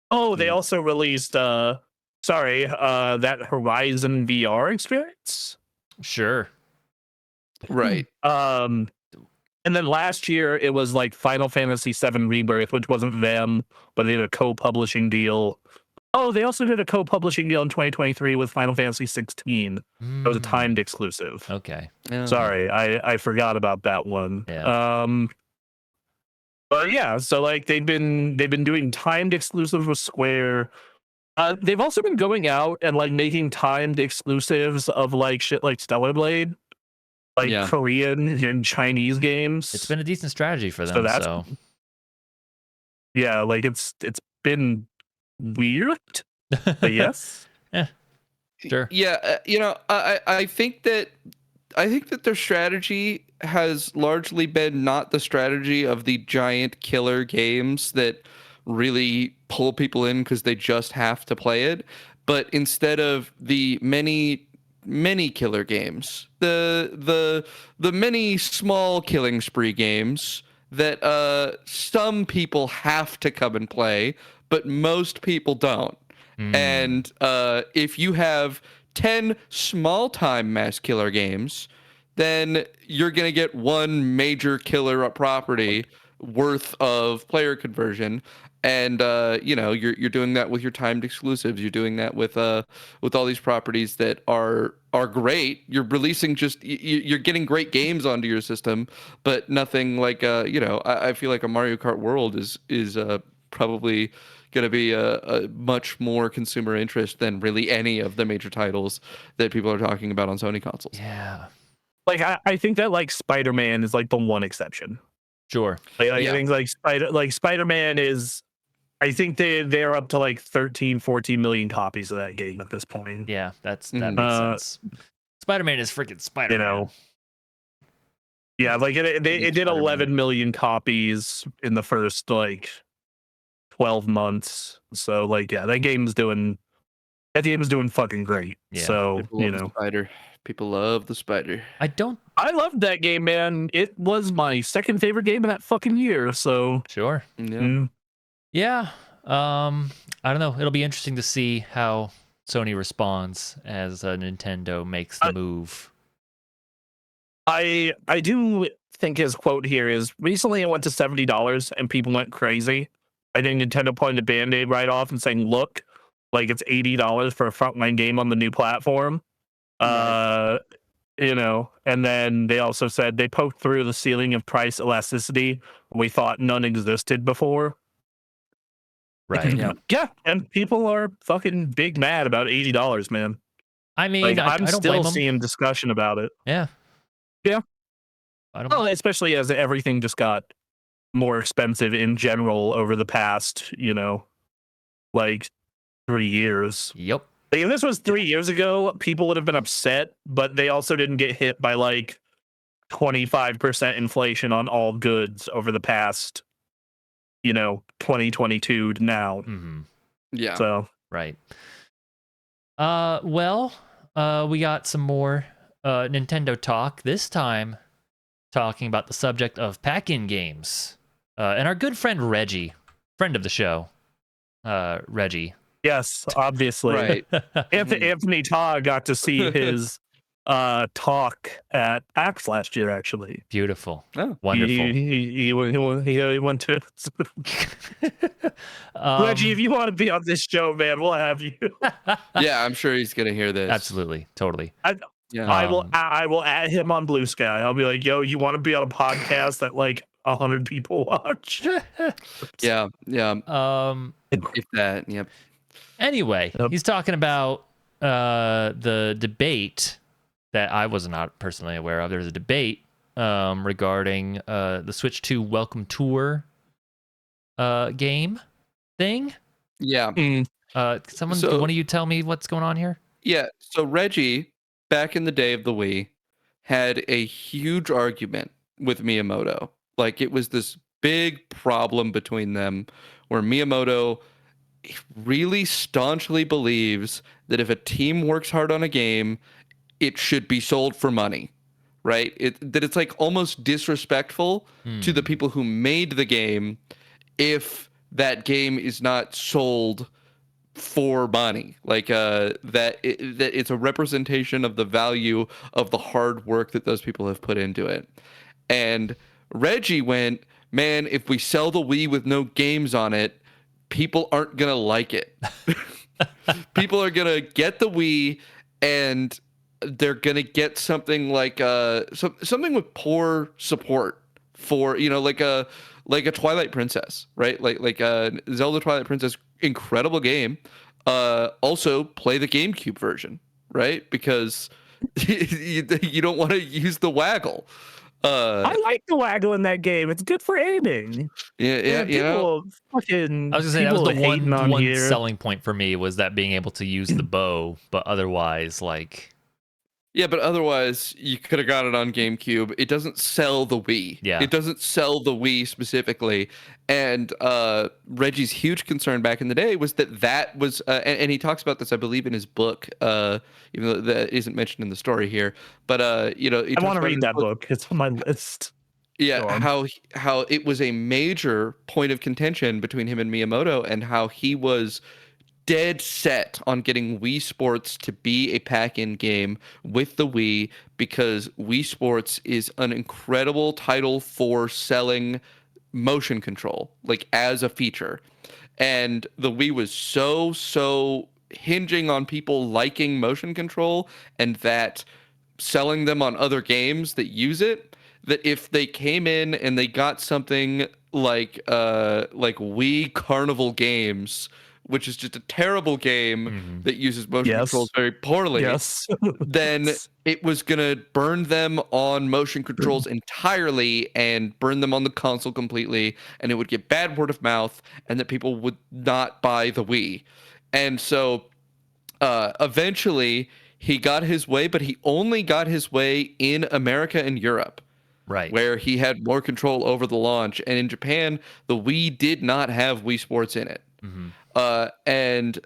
Oh, they also released that Horizon VR experience. Sure. Right. And then last year it was like Final Fantasy VII Rebirth, which wasn't them, but they did a co-publishing deal. Oh, they also did a co-publishing deal in 2023 with Final Fantasy 16. It was a timed exclusive. Okay. Sorry, I forgot about that one. Yeah. But yeah, so like they've been doing timed exclusives with Square. They've also been going out and like making timed exclusives of like shit like Stellar Blade, like Korean and Chinese games. It's been a decent strategy for them. So yeah, like it's been weird, but yes. Yeah. Sure. Yeah, I think that their strategy has largely been not the strategy of the giant killer games that really pull people in because they just have to play it, but instead of the many killer games, the many small killing spree games that some people have to come and play, but most people don't. And if you have 10 small time mass killer games, then you're going to get one major killer property worth of player conversion. And you're doing that with your timed exclusives. You're doing that with all these properties that are great. You're releasing you're getting great games onto your system, but nothing like I feel like a Mario Kart World is probably going to be a much more consumer interest than really any of the major titles that people are talking about on Sony consoles. Yeah. Like I think that like Spider-Man is like the one exception. Sure. I think like Spider-Man is, I think they're up to like 13, 14 million copies of that game at this point. Yeah, that makes sense. Spider-Man is freaking Spider-Man. Yeah, like it did 11 million copies in the first like 12 months. So like that game's doing fucking great. Yeah. So People love the Spider. People love the Spider. I loved that game, man. It was my second favorite game of that fucking year. So Sure. Yeah. I don't know. It'll be interesting to see how Sony responds as Nintendo makes the move. I do think his quote here is, recently it went to $70 and people went crazy. I think Nintendo pointed a Band-Aid right off and saying, look, like it's $80 for a frontline game on the new platform. Right. And then they also said they poked through the ceiling of price elasticity we thought none existed before. Right. Yeah. And people are fucking big mad about $80, man. I mean, like, I'm still seeing discussion about it. Yeah. Well, especially as everything just got more expensive in general over the past, like 3 years. Yep. Like, if this was 3 years ago, people would have been upset, but they also didn't get hit by like 25% inflation on all goods over the past, 2022 to now. Mm-hmm. Yeah. So right. We got some more Nintendo talk, this time talking about the subject of pack-in games. And our good friend Reggie, friend of the show, Reggie. Yes, obviously. Right. Anthony Todd got to see his talk at PAX last year, actually. Beautiful. Oh. Wonderful. He went to Reggie, if you want to be on this show, man, we'll have you. Yeah, I'm sure he's gonna hear this. Absolutely. Totally. I will add him on Blue Sky. I'll be like, yo, you want to be on a podcast that like 100 people watch? Yeah. If that, yep. Anyway, he's talking about the debate that I was not personally aware of. There's a debate regarding the Switch 2 Welcome Tour game thing. Yeah. One of you tell me what's going on here? Yeah. So Reggie, back in the day of the Wii, had a huge argument with Miyamoto. Like, it was this big problem between them where Miyamoto really staunchly believes that if a team works hard on a game, it should be sold for money, right? It's like almost disrespectful to the people who made the game if that game is not sold for money. Like that it's a representation of the value of the hard work that those people have put into it. And Reggie went, man, if we sell the Wii with no games on it, people aren't gonna like it. People are gonna get the Wii and they're gonna get something like something with poor support for, like a Twilight Princess, right? Like Zelda Twilight Princess, incredible game. Also play the GameCube version, right? Because you don't want to use the waggle. I like the waggle in that game. It's good for aiming. People fucking. I was gonna say that was the hating on one here. selling point for me was that being able to use the bow, but otherwise, like. Yeah, but otherwise, you could have got it on GameCube. It doesn't sell the Wii. Yeah. It doesn't sell the Wii specifically. And Reggie's huge concern back in the day was that was, and he talks about this, I believe, in his book, even though that isn't mentioned in the story here. But, I want to read that book. It's on my list. Yeah, how it was a major point of contention between him and Miyamoto, and how he was dead set on getting Wii Sports to be a pack-in game with the Wii, because Wii Sports is an incredible title for selling motion control, like as a feature. And the Wii was so hinging on people liking motion control and that selling them on other games that use it, that if they came in and they got something like Wii Carnival Games, which is just a terrible game that uses motion controls very poorly, then it was going to burn them on motion controls entirely and burn them on the console completely, and it would get bad word of mouth, and that people would not buy the Wii. And so eventually he got his way, but he only got his way in America and Europe. Right. Where he had more control over the launch. And in Japan, the Wii did not have Wii Sports in it. And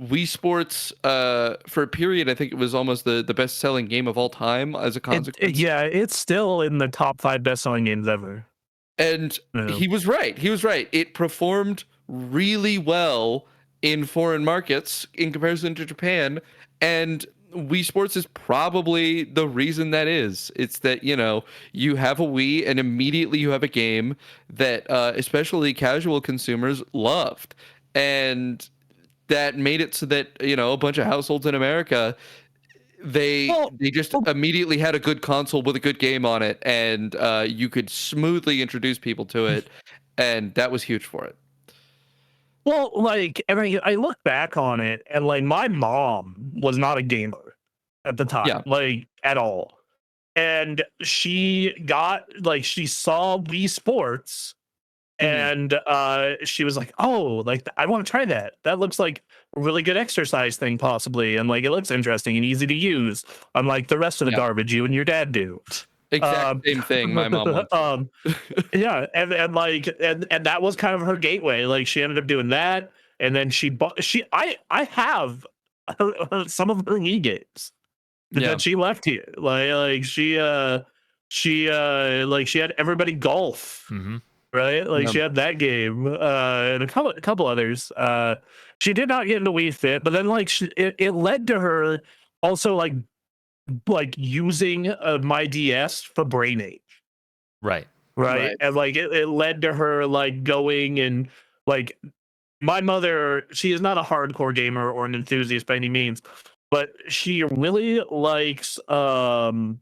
Wii Sports, for a period, I think it was almost the best-selling game of all time as a consequence. It's still in the top 5 best-selling games ever. And he was right. It performed really well in foreign markets in comparison to Japan. And Wii Sports is probably the reason that is. It's that, you have a Wii and immediately you have a game that especially casual consumers loved. And that made it so that, a bunch of households in America, they just immediately had a good console with a good game on it, and you could smoothly introduce people to it, and that was huge for it. Well, and I look back on it, and my mom was not a gamer at the time, at all. And she got she saw Wii Sports, and she was like, "Oh, I want to try that. That looks like a really good exercise thing, possibly, and it looks interesting and easy to use, unlike the rest of the garbage you and your dad do." Exact same thing my mom wants. Yeah, and that was kind of her gateway. She ended up doing that, and then I have some of her Wii games that she left here. She had Everybody Golf, right? She had that game, and a couple others. She did not get into Wii Fit, but then it led to her also using my DS for Brain Age. Right. And it led to her going and my mother, she is not a hardcore gamer or an enthusiast by any means, but she really likes Apple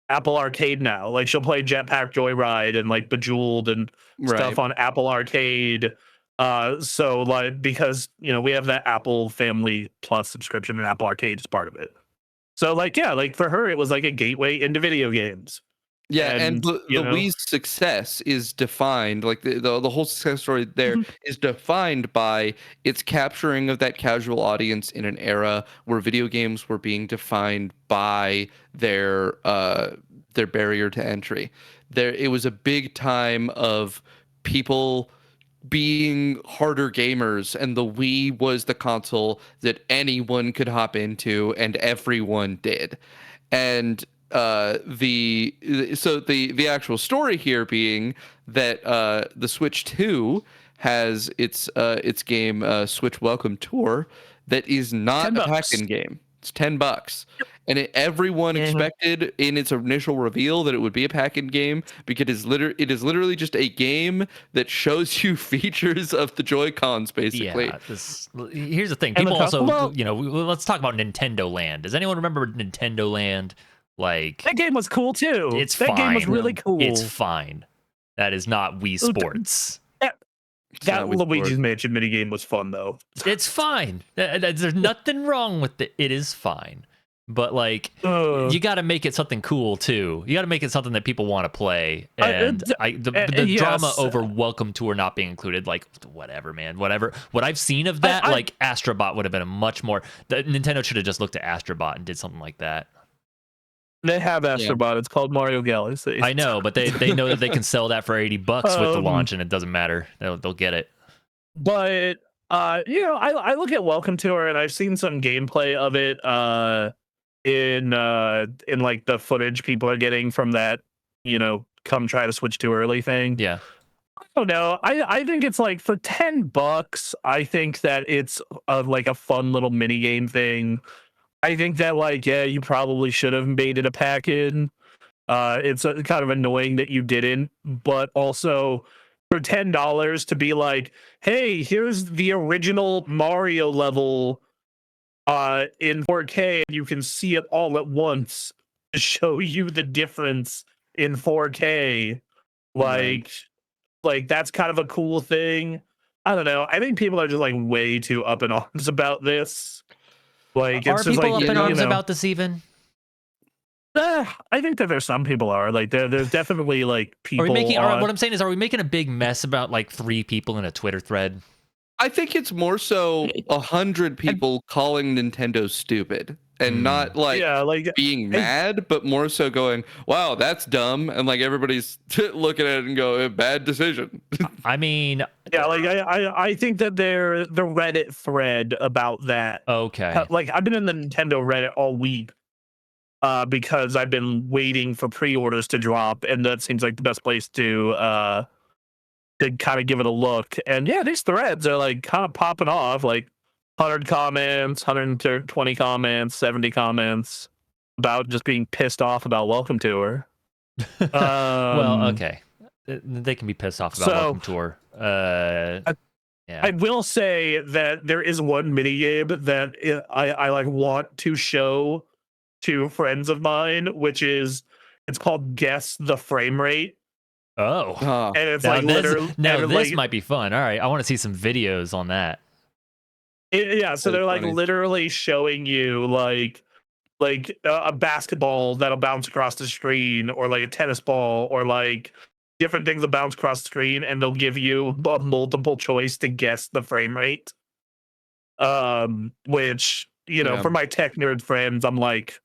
Arcade now. She'll play Jetpack Joyride and Bejeweled and stuff on Apple Arcade. Because we have that Apple Family Plus subscription, and Apple Arcade is part of it. So for her it was a gateway into video games. Yeah, and the Wii's success is defined, the whole success story there is defined by its capturing of that casual audience in an era where video games were being defined by their barrier to entry. It was a big time of people being harder gamers, and the Wii was the console that anyone could hop into, and everyone did. And the actual story here being that the Switch 2 has its game Switch Welcome Tour that is not a pack-in game. It's $10. And everyone expected in its initial reveal that it would be a pack-in game, because it is literally just a game that shows you features of the Joy-Cons, basically. Yeah, here's the thing. People also, let's talk about Nintendo Land. Does anyone remember Nintendo Land? That game was cool too. That game was really cool. It's fine. That is not Wii Sports. That Luigi's Mansion minigame was fun though. It's fine. There's nothing wrong with it. It is fine. But like, you got to make it something cool too. You got to make it something that people want to play. And the yes. drama over Welcome Tour not being included, like whatever, man, whatever. What I've seen of that, like Astrobot would have been a much more. Nintendo should have just looked at Astrobot and did something like that. They have Astrobot. It's called Mario Galaxy. I know, but they know that they can sell that for $80 with the launch, and it doesn't matter. They'll get it. But I look at Welcome Tour, and I've seen some gameplay of it. In like the footage people are getting from that, come try to switch too early thing. Yeah. I don't know. I think it's like for $10, I think that it's like a fun little mini game thing. I think that like, yeah, you probably should have made it a pack-in. It's kind of annoying that you didn't, but also for $10 to be like, hey, here's the original Mario level in 4K, and you can see it all at once to show you the difference in 4K. Like that's kind of a cool thing. I don't know. I think people are just like way too up in arms about this. Like, are it's just people like, up in arms about this even? I think that there's some people are like there's definitely like people. What I'm saying is, are we making a big mess about like 3 people in a Twitter thread? I think it's more so 100 people calling Nintendo stupid and not being mad, but more so going, wow, that's dumb. And like everybody's looking at it and go, bad decision. I mean, yeah, like I think that the Reddit thread about that. Okay. Like I've been in the Nintendo Reddit all week because I've been waiting for pre-orders to drop, and that seems like the best place to kind of give it a look. And yeah, these threads are like kind of popping off, like 100 comments, 120 comments, 70 comments about just being pissed off about Welcome Tour. Well, okay. They can be pissed off about Welcome Tour. I will say that there is one mini game that I like want to show to friends of mine, which is it's called Guess the Frame Rate. Oh, and it's now like literally. Now this might be fun. All right, I want to see some videos on that. So they're like literally showing you like a basketball that'll bounce across the screen, or like a tennis ball, or like different things that bounce across the screen, and they'll give you a multiple choice to guess the frame rate. Which for my tech nerd friends, I'm like,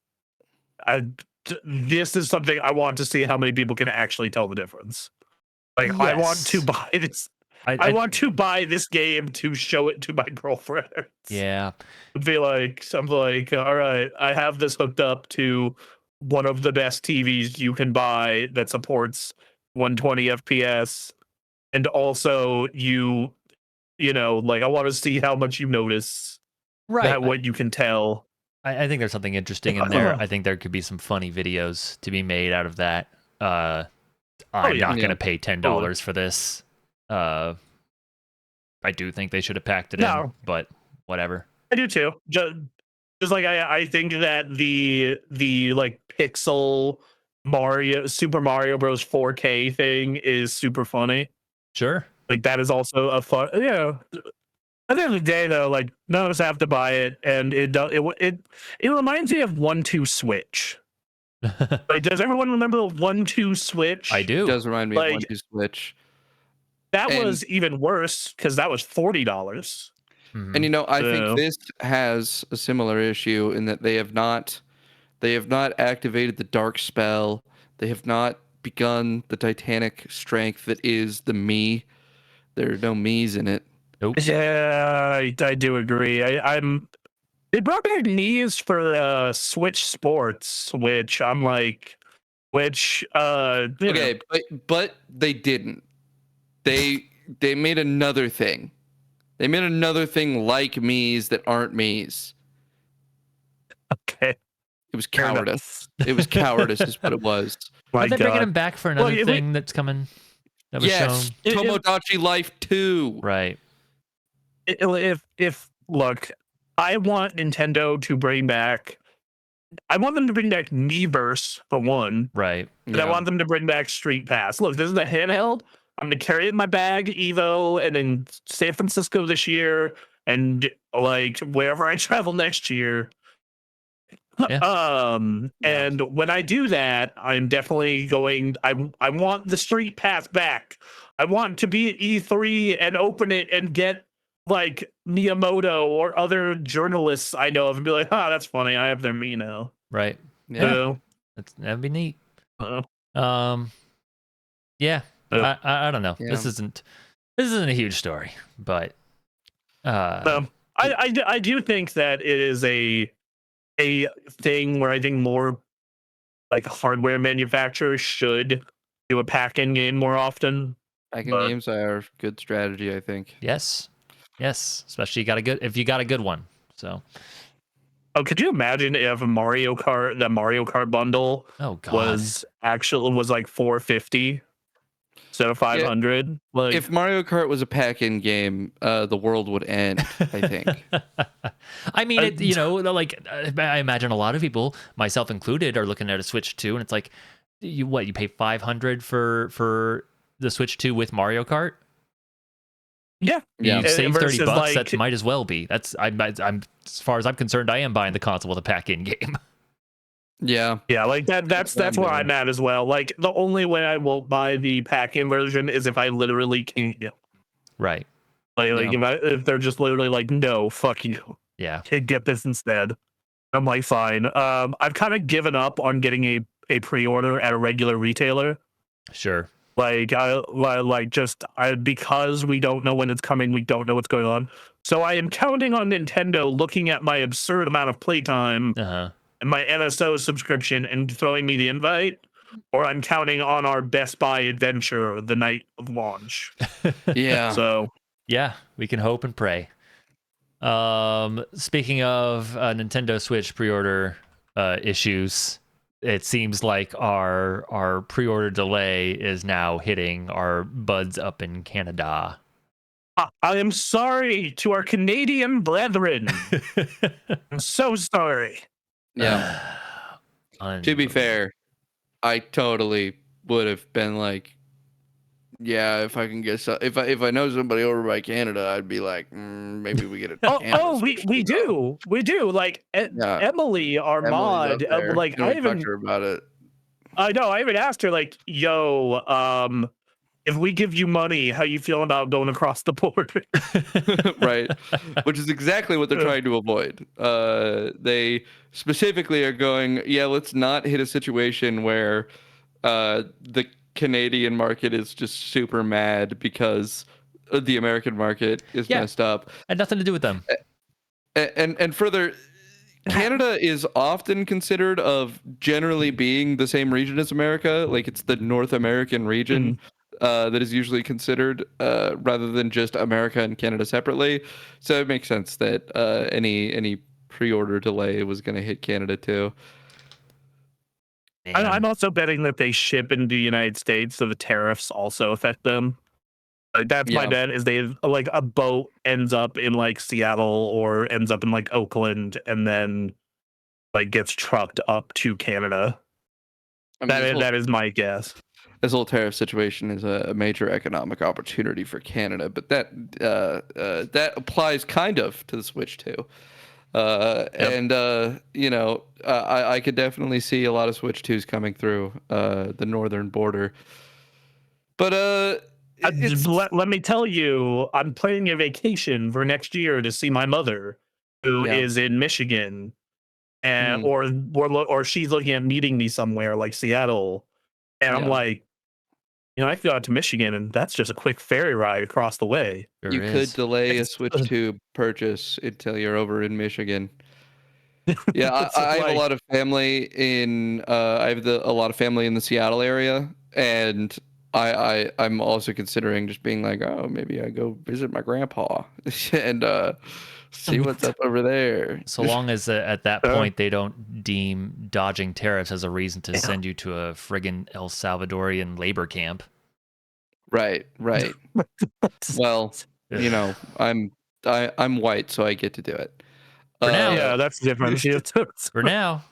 this is something I want to see how many people can actually tell the difference. Like, yes. I want to buy this. I want to buy this game to show it to my girlfriend. Yeah. Be like, something like, all right, I have this hooked up to one of the best TVs you can buy that supports 120 FPS. And also like, I want to see how much you notice. Right. What you can tell. I think there's something interesting in there. I think there could be some funny videos to be made out of that. I'm not going to pay $10 for this. I do think they should have packed it in, but whatever. I do too. Just like I think that the like pixel Super Mario Bros 4K thing is super funny. Sure. Like that is also a fun. At the end of the day, though, like none of us have to buy it, and it reminds me of 1-2 Switch. Like, does everyone remember the 1-2 Switch? I do. It does remind me of 1-2 Switch. That was even worse because that was $40. Mm-hmm. And I think this has a similar issue in that they have not activated the dark spell. They have not begun the titanic strength that is the Mii. There are no Miis in it. Nope. Yeah, I do agree. They brought back knees for Switch Sports, which I'm like, okay, but they didn't. They made another thing. They made another thing like Miis that aren't Miis. Okay. It was cowardice. It was cowardice is what it was. Are they bringing him back for another thing that's coming? That was shown? Tomodachi Life 2. Right. If look, I want Nintendo to bring back. I want them to bring back Miiverse for one. Right. And I want them to bring back Street Pass. Look, this is a handheld. I'm gonna carry it in my bag, Evo, and in San Francisco this year, and like wherever I travel next year. Yeah. And when I do that, I'm definitely going. I want the street pass back. I want to be at E3 and open it and get like Miyamoto or other journalists I know of and be like, that's funny. I have their me now. Right. Yeah. So, That'd be neat. uh, Yeah. I don't know. Yeah. This isn't a huge story, but I do think that it is a thing where I think more like hardware manufacturers should do a pack-in game more often. Packing But- games are a good strategy, I think. yes, especially if you got a good one. So, Oh, could you imagine if the Mario Kart bundle oh god, was like 450 instead of 500? Like, If Mario Kart was a pack-in game, the world would end, I think. I mean, I imagine a lot of people, myself included, are looking at a Switch 2, and it's like, you pay $500 for the Switch 2 with Mario Kart? yeah, Yeah. You save $30. Versus, like- That might as well be. I'm as far as I'm concerned, I am buying the console with a pack-in game. Yeah. Yeah, like that's what I'm where doing. I'm at as well. Like the only way I will buy the pack-in version is if I literally can't. Right. Like if they're just literally like, no, fuck you, Yeah. get this instead. I'm like, fine. I've kind of given up on getting a pre-order at a regular retailer. Sure. Because we don't know when it's coming, we don't know what's going on. So I am counting on Nintendo looking at my absurd amount of playtime Uh-huh. and my NSO subscription and throwing me the invite, or I'm counting on our Best Buy adventure the night of launch. Yeah. So Yeah, we can hope and pray. Speaking of Nintendo Switch pre-order issues, it seems like our pre-order delay is now hitting our buds up in Canada. I am sorry to our Canadian brethren. I'm so sorry. Yeah. To be fair, I totally would have been like, yeah, if I can get if I know somebody over by Canada, I'd be like, maybe we get it. We do. Like Yeah. Emily, our mod, like I talked to her about it. I know. I even asked her, like, "Yo, if we give you money, how you feel about going across the border?" Right, which is exactly what they're trying to avoid. They specifically are going, yeah, let's not hit a situation where the Canadian market is just super mad because the American market is messed up. Had nothing to do with them. And further, Canada is often considered of generally being the same region as America. Like it's the North American region that is usually considered rather than just America and Canada separately. So it makes sense that any pre-order delay was going to hit Canada too. I'm also betting that they ship into the United States, so the tariffs also affect them. Like that's my bet. Is they like a boat ends up in like Seattle or ends up in like Oakland and then like gets trucked up to Canada. I mean, That is my guess. This whole tariff situation is a major economic opportunity for Canada, but that applies kind of to the Switch too. And I could definitely see a lot of Switch 2s coming through the northern border. But let me tell you, I'm planning a vacation for next year to see my mother, who is in Michigan, and or she's looking at meeting me somewhere like Seattle, and I'm like, I flew out to Michigan, and that's just a quick ferry ride across the way. You could delay a Switch 2 purchase until you're over in Michigan. Yeah, I have a lot of family in a lot of family in the Seattle area, and I'm also considering just being like, oh, maybe I go visit my grandpa and see what's up over there. So long as at that point they don't deem dodging tariffs as a reason to send you to a friggin' El Salvadorian labor camp. Right. Well, I'm white, so I get to do it. For now. Yeah, that's different. For now.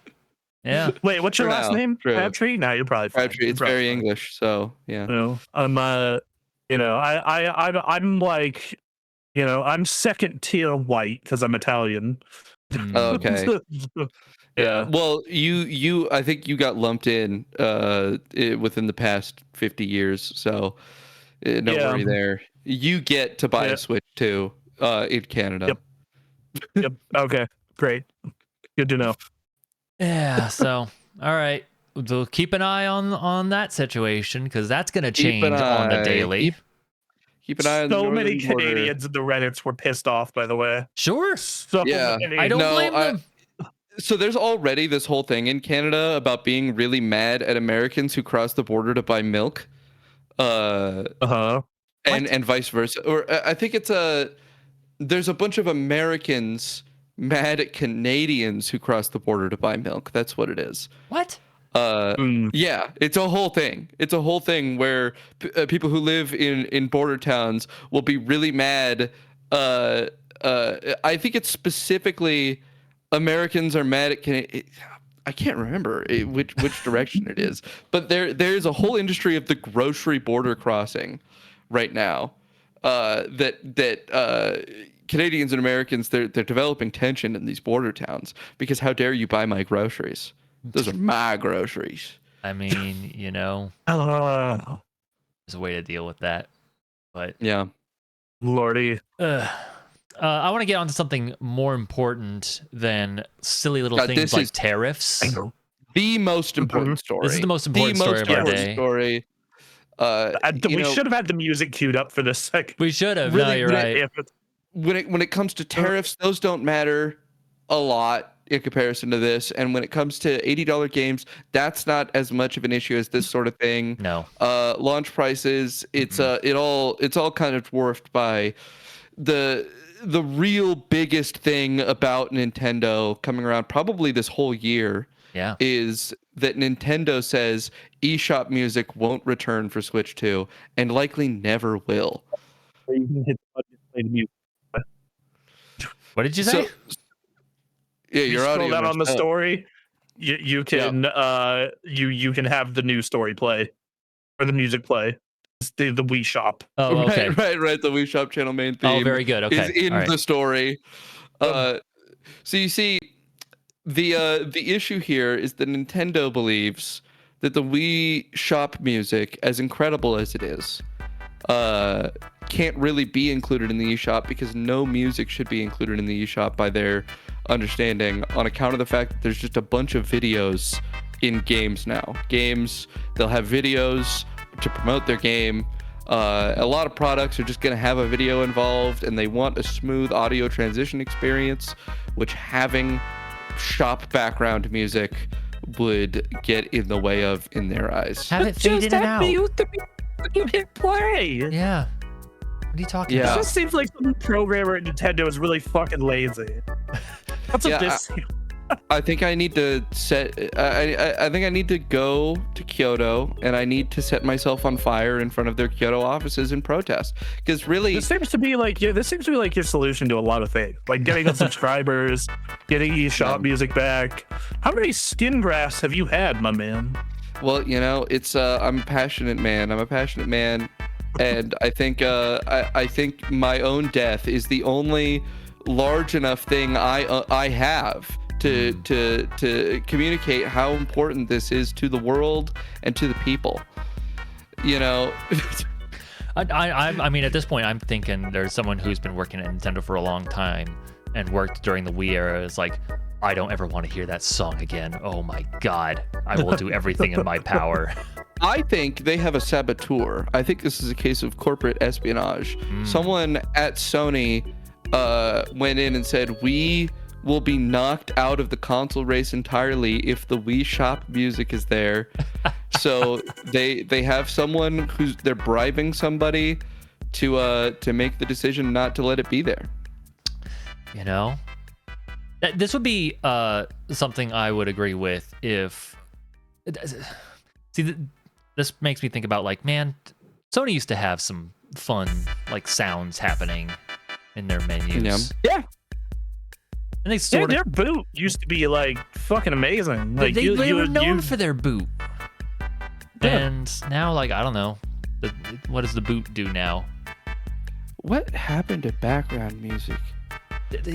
Yeah. Wait, what's your last name? True. Crabtree? No, you're probably fine. Crabtree. It's very English, so yeah. I'm I'm like, I'm second tier white because I'm Italian. Oh, okay. Yeah. Well, I think you got lumped in within the past 50 years, so no Yeah. worry there. You get to buy Yeah. a Switch too in Canada. Yep. Yep. Okay. Great. Good to know. Yeah. So, all right. We'll keep an eye on that situation because that's going to Keep an change on the eye. daily. Keep an eye on the So many northern border. Canadians in the Reddits were pissed off, by the way. Sure. So Yeah. many. I don't No, blame them. So there's already this whole thing in Canada about being really mad at Americans who cross the border to buy milk, Uh-huh. and vice versa. Or I think there's a bunch of Americans mad at Canadians who cross the border to buy milk. That's what it is. What? Yeah, it's a whole thing. It's a whole thing where people who live in border towns will be really mad. I think it's specifically Americans are mad at I can't remember which direction it is, but there's a whole industry of the grocery border crossing right now. That Canadians and Americans they're developing tension in these border towns because how dare you buy my groceries? Those are my groceries. I mean, there's a way to deal with that. But Yeah. Lordy. I want to get onto something more important than silly little things this like is- tariffs. The most important story. This is the most important story of our day. Story. We should have had the music queued up for this. Like, We should have. No, you're right. When it comes to tariffs, those don't matter a lot in comparison to this. And when it comes to $80 games, that's not as much of an issue as this sort of thing. No. Launch prices, it's all kind of dwarfed by the real biggest thing about Nintendo coming around probably this whole year. Yeah. Is that Nintendo says eShop music won't return for Switch 2 and likely never will. What did you say? Yeah, You your scroll audio down on the messed up. story. You can you can have the new story play or the music play. It's the Wii Shop. Oh, okay. Right. The Wii Shop channel main theme. Oh, very good. Okay. Is in All right. the story. So you see, the issue here is that Nintendo believes that the Wii Shop music, as incredible as it is, can't really be included in the eShop because no music should be included in the eShop by their understanding on account of the fact that there's just a bunch of videos in games now. Games, they'll have videos to promote their game. A lot of products are just going to have a video involved and they want a smooth audio transition experience, which having shop background music would get in the way of in their eyes. Have it fade in and out. You hit play. Yeah. What are you talking Yeah. It about? just seems like some programmer at Nintendo is really fucking lazy. That's what this. I think I need to I think I need to go to Kyoto and I need to set myself on fire in front of their Kyoto offices and protest because really This seems to be like your solution to a lot of things, like getting us subscribers, getting eShop music back. How many skin grafts have you had, my man? well, it's I'm a passionate man. And I think I think my own death is the only large enough thing I have to communicate how important this is to the world and to the people. I mean, at this point, I'm thinking there's someone who's been working at Nintendo for a long time and worked during the Wii era. Is like, I don't ever want to hear that song again. Oh my God, I will do everything in my power. I think they have a saboteur. I think this is a case of corporate espionage. Someone at Sony went in and said, we will be knocked out of the console race entirely if the Wii Shop music is there. So they have someone they're bribing somebody to make the decision not to let it be there. This would be something I would agree with if. See, this makes me think about like, man, Sony used to have some fun like sounds happening in their menus. Yeah. And they sort Their boot used to be like fucking amazing. Like they were known for their boot. Yeah. And now, like, I don't know. What does the boot do now? What happened to background music?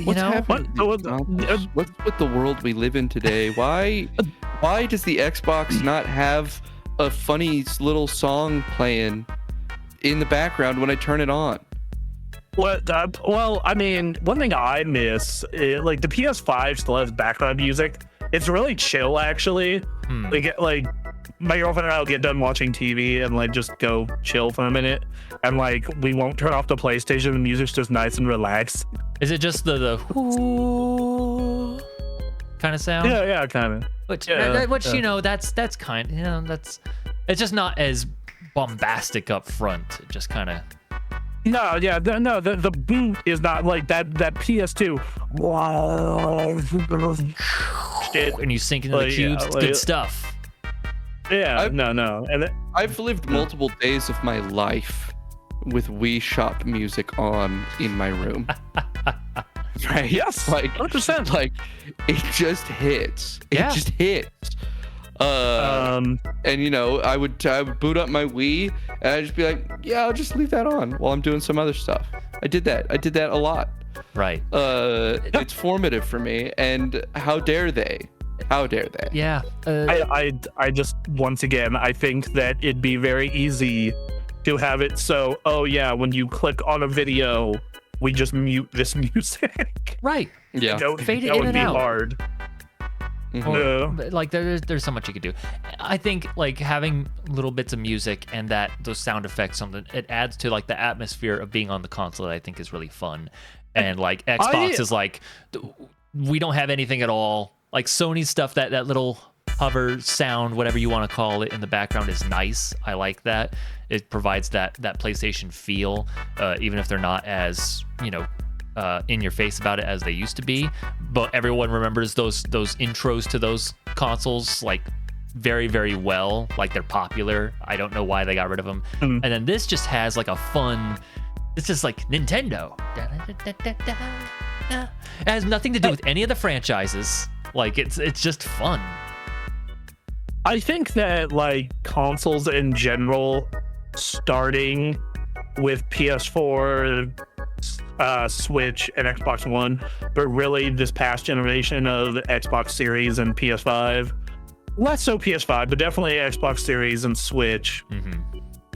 What's happening? What's with the world we live in today? Why does the Xbox not have a funny little song playing in the background when I turn it on? Well, I mean, one thing I miss, like the PS5 still has background music. It's really chill, actually. Like my girlfriend and I will get done watching TV and like just go chill for a minute, and like we won't turn off the PlayStation. The music's just nice and relaxed. Is it just the kind of sound? Yeah, kind of. Which Yeah. you know, that's kind, you know, it's just not as bombastic up front. It just kind of. No, yeah, the boot is not like that PS2. Shit. And you sink into the cubes. It's good stuff. Yeah, no. And I've lived multiple days of my life with EShop music on in my room. Right? Yes, like 100%. Like it just hits. It just hits. And you know, I would boot up my Wii and I'd just be like, yeah, I'll just leave that on while I'm doing some other stuff. I did that a lot. Right. It's formative for me, and how dare they? Yeah. I just, once again, I think that it'd be very easy to have it so, oh yeah, when you click on a video, we just mute this music. Right. Yeah. Fade it that in would and be out. hard. But, like there's so much you could do. I think like having little bits of music and those sound effects, something, it adds to like the atmosphere of being on the console that I think is really fun. And like Xbox is like, we don't have anything at all. Like Sony's stuff, that little hover sound, whatever you want to call it, in the background is nice. I like that. It provides that PlayStation feel, even if they're not as, you know, in your face about it as they used to be. But everyone remembers those intros to those consoles like very, very well. Like they're popular. I don't know why they got rid of them. And then this just has like a fun, it's just like Nintendo. It has nothing to do with any of the franchises. Like it's just fun. I think that like consoles in general, starting with PS4, Switch, and Xbox One, but really this past generation of Xbox Series and PS5, less so PS5, but definitely Xbox Series and Switch,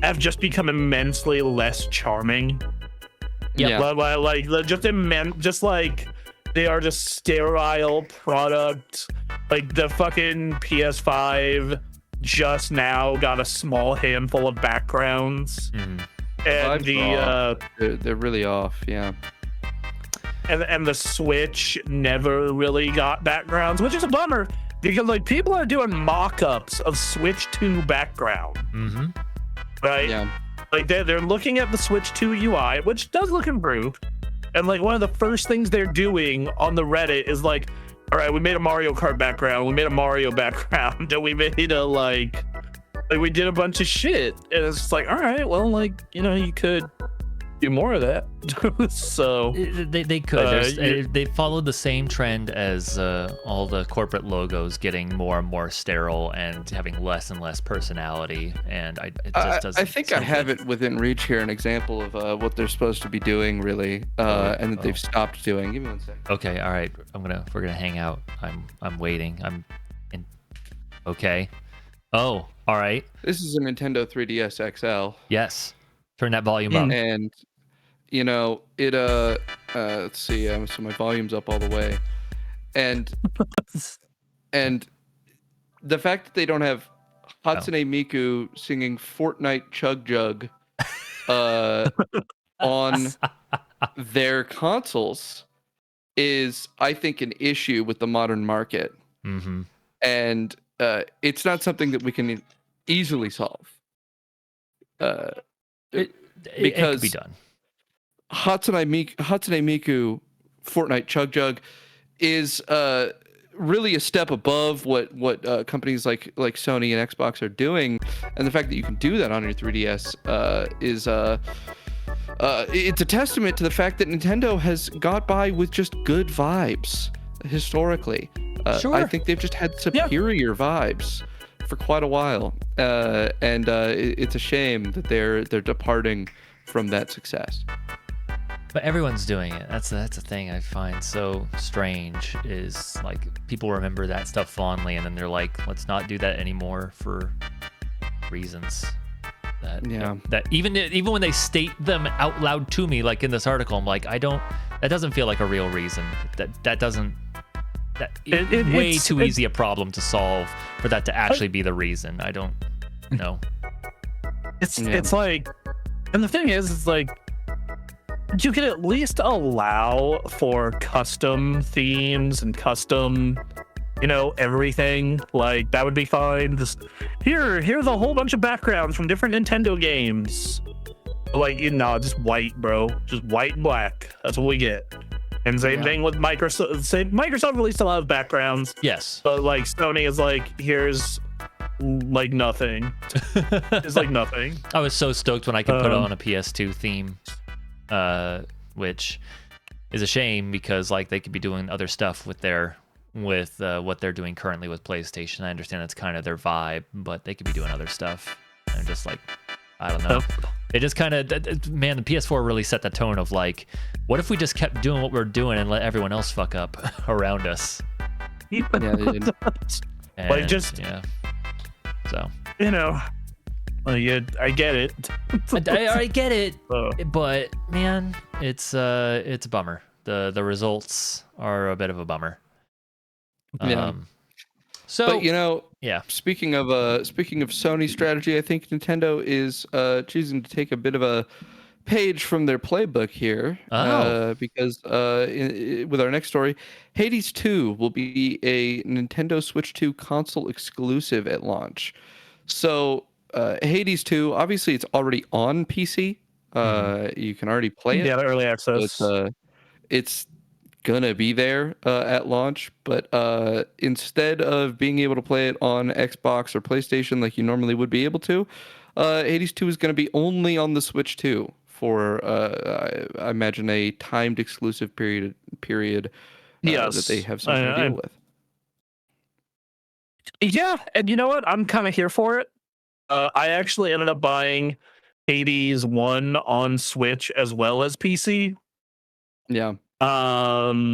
have just become immensely less charming. Yeah. Like just like they are just sterile product. Like the fucking PS5 just now got a small handful of backgrounds. And they're really off, yeah. And the Switch never really got backgrounds, which is a bummer because like people are doing mock-ups of Switch 2 background. Right? Yeah. Like they're looking at the Switch 2 UI, which does look improved. And like one of the first things they're doing on the Reddit is like, all right, we made a Mario Kart background, we made a Mario background, and we made a like we did a bunch of shit. And it's just like, all right, well, like, you know, you could do more of that. So they could. They followed the same trend as all the corporate logos getting more and more sterile and having less and less personality. And it just doesn't. I think I have it within reach here, an example of what they're supposed to be doing, really, and that they've stopped doing. Give me 1 second. Okay, all right. We're gonna hang out. I'm waiting. Okay. Oh, all right. This is a Nintendo 3DS XL. Yes. Turn that volume up. And you know, it let's see, so my volume's up all the way. And the fact that they don't have Hatsune Miku singing Fortnite Chug Jug on their consoles is, I think, an issue with the modern market. And it's not something that we can easily solve. It because could be done. Hatsune Miku Fortnite Chug Jug is really a step above what companies like Sony and Xbox are doing, and the fact that you can do that on your 3DS is it's a testament to the fact that Nintendo has got by with just good vibes historically. Sure. I think they've just had superior vibes for quite a while, and it's a shame that they're departing from that success. But everyone's doing it. That's a thing I find so strange. Is like people remember that stuff fondly, and then they're like, let's not do that anymore for reasons. That even when they state them out loud to me, like in this article, I'm like, that doesn't feel like a real reason. It's too easy a problem to solve for that to actually be the reason. I don't know. It's like, and the thing is, it's like, you can at least allow for custom themes and custom, everything. Like, that would be fine. Just here's a whole bunch of backgrounds from different Nintendo games. Like, just white, bro. Just white and black. That's what we get. And same thing with Microsoft. Microsoft released a lot of backgrounds. Yes. But like Sony is like, here's like nothing. It's like nothing. I was so stoked when I could put on a PS2 theme, which is a shame because like they could be doing other stuff with what they're doing currently with PlayStation. I understand that's kind of their vibe, but they could be doing other stuff. I'm just like, I don't know. It just kind of, man, the PS4 really set the tone of like, what if we just kept doing what we're doing and let everyone else fuck up around us? Yeah, they did. And, like just, so I get it. I get it, but man, it's a bummer. The results are a bit of a bummer. Yeah. So, but speaking of Sony strategy, I think Nintendo is choosing to take a bit of a page from their playbook here. Because with our next story, Hades 2 will be a Nintendo Switch 2 console exclusive at launch. So Hades 2, obviously it's already on PC. You can already play it. Yeah, the early access. So it's gonna be there at launch, but instead of being able to play it on Xbox or PlayStation like you normally would be able to, Hades 2 is gonna be only on the Switch 2 for I imagine a timed exclusive period that they have something to deal with. Yeah, and you know what? I'm kind of here for it. I actually ended up buying Hades 1 on Switch as well as PC. Yeah. That's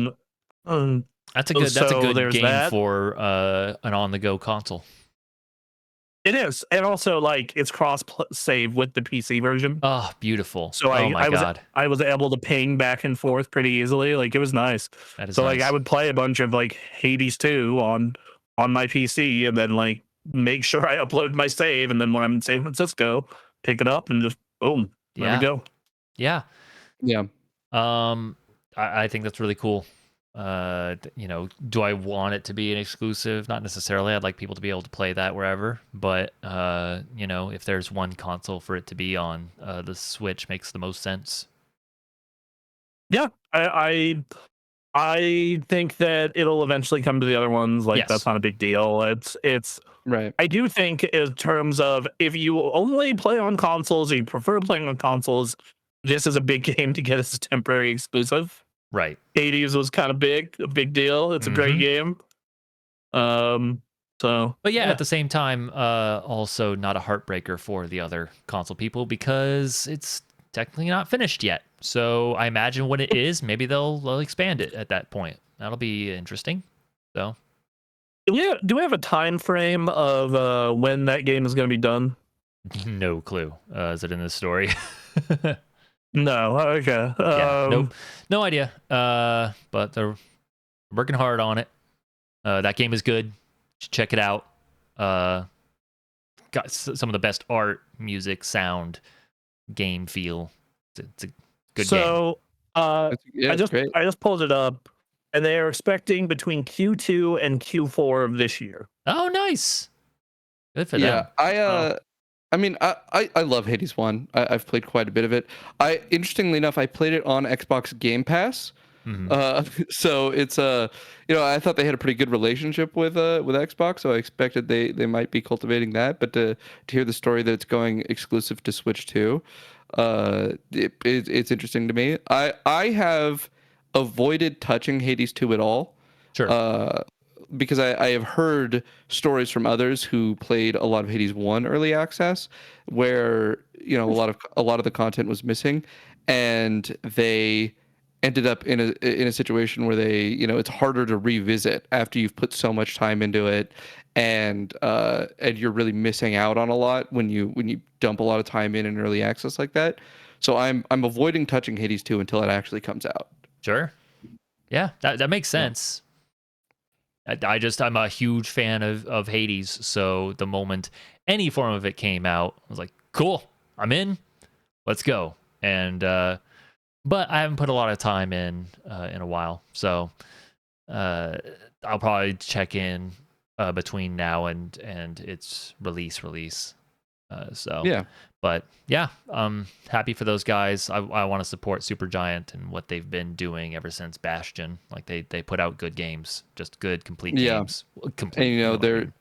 a good game for an on-the-go console. It is, and also like it's cross save with the PC version. Oh, beautiful! So I was able to ping back and forth pretty easily. Like it was nice. That is so nice. Like I would play a bunch of like Hades 2 on my PC, and then like make sure I upload my save, and then when I'm in San Francisco, pick it up and just boom, there we go. Yeah. I think that's really cool. Do I want it to be an exclusive? Not necessarily. I'd like people to be able to play that wherever. But if there's one console for it to be on, the Switch makes the most sense. Yeah, I think that it'll eventually come to the other ones. Like that's not a big deal. It's right. I do think in terms of if you only play on consoles or you prefer playing on consoles, this is a big game to get as a temporary exclusive. Right. Hades was kind of a big deal. It's a great game. But at the same time, also not a heartbreaker for the other console people because it's technically not finished yet. So I imagine when it is, maybe they'll expand it at that point. That'll be interesting. So, do we have a time frame of when that game is going to be done? No clue. Is it in this story? No. Okay. Nope. No idea. But they're working hard on it. That game is good. Check it out. Got some of the best art, music, sound, game feel. It's a good game. So, I just pulled it up, and they are expecting between Q2 and Q4 of this year. Oh, nice. Good for them. I mean, I love Hades 1. I've played quite a bit of it. Interestingly enough, I played it on Xbox Game Pass. Mm-hmm. So it's I thought they had a pretty good relationship with Xbox, so I expected they might be cultivating that. But to hear the story that it's going exclusive to Switch 2, it's interesting to me. I have avoided touching Hades 2 at all. Sure. Because I have heard stories from others who played a lot of Hades 1 early access, where a lot of the content was missing, and they ended up in a situation where they, it's harder to revisit after you've put so much time into it, and you're really missing out on a lot when you dump a lot of time in early access like that. So I'm avoiding touching Hades 2 until it actually comes out. Sure. Yeah, that makes sense. I'm a huge fan of Hades, so the moment any form of it came out, I was like, cool, I'm in, let's go. And but I haven't put a lot of time in a while, so I'll probably check in between now and its release. So Yeah. But yeah, I'm happy for those guys. I want to support Supergiant and what they've been doing ever since Bastion. Like they put out good games, just good complete games. Complete, And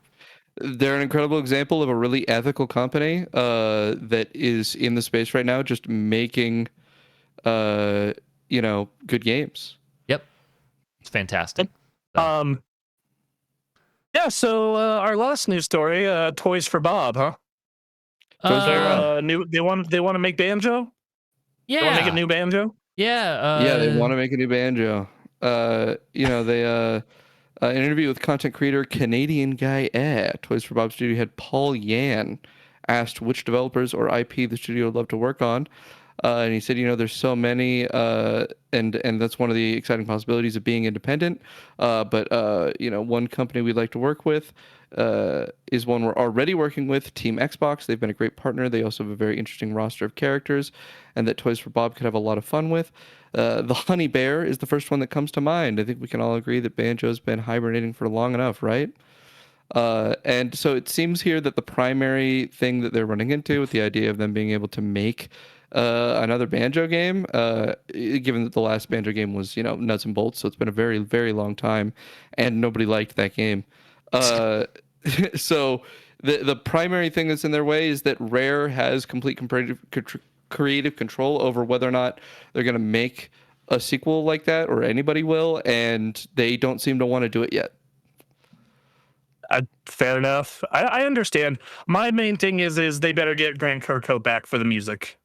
they're an incredible example of a really ethical company that is in the space right now, just making good games. Yep, it's fantastic. Yeah. So our last news story, Toys for Bob, huh? New. They want to make Banjo. Yeah. They want to make a new Banjo. Yeah. They want to make a new Banjo. They an interview with content creator Canadian Guy at Toys for Bob Studio head Paul Yan asked which developers or IP the studio would love to work on. And he said, there's so many, and that's one of the exciting possibilities of being independent. But one company we'd like to work with is one we're already working with, Team Xbox. They've been a great partner. They also have a very interesting roster of characters, and that Toys for Bob could have a lot of fun with. The Honey Bear is the first one that comes to mind. I think we can all agree that Banjo's been hibernating for long enough, right? And so it seems here that the primary thing that they're running into with the idea of them being able to make another Banjo game, given that the last Banjo game was, nuts and bolts, so it's been a very, very long time, and nobody liked that game. So the primary thing that's in their way is that Rare has complete creative control over whether or not they're going to make a sequel like that, or anybody will, and they don't seem to want to do it yet. Fair enough. I understand. My main thing is they better get Grant Kirkhope back for the music.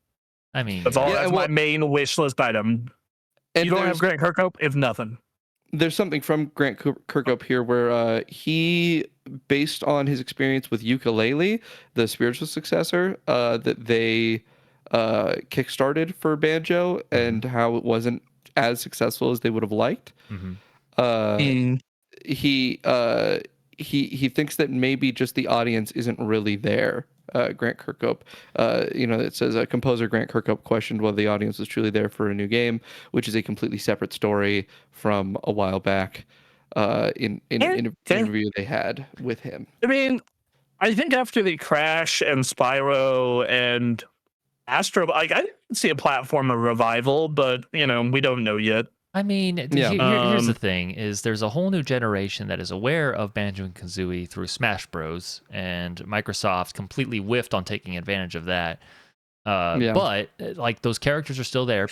I mean, that's all. That's my main wish list item. And you don't have Grant Kirkhope, if nothing. There's something from Grant Kirkhope here where he, based on his experience with Yooka-Laylee, the spiritual successor, that they kickstarted for Banjo, and how it wasn't as successful as they would have liked. He thinks that maybe just the audience isn't really there. Grant Kirkhope, it says composer Grant Kirkhope questioned whether the audience was truly there for a new game, which is a completely separate story from a while back in an interview they had with him. I mean, I think after the Crash and Spyro and Astro, I didn't see a platform of revival, but we don't know yet. I mean, here's the thing: is there's a whole new generation that is aware of Banjo and Kazooie through Smash Bros, and Microsoft completely whiffed on taking advantage of that. But like those characters are still there.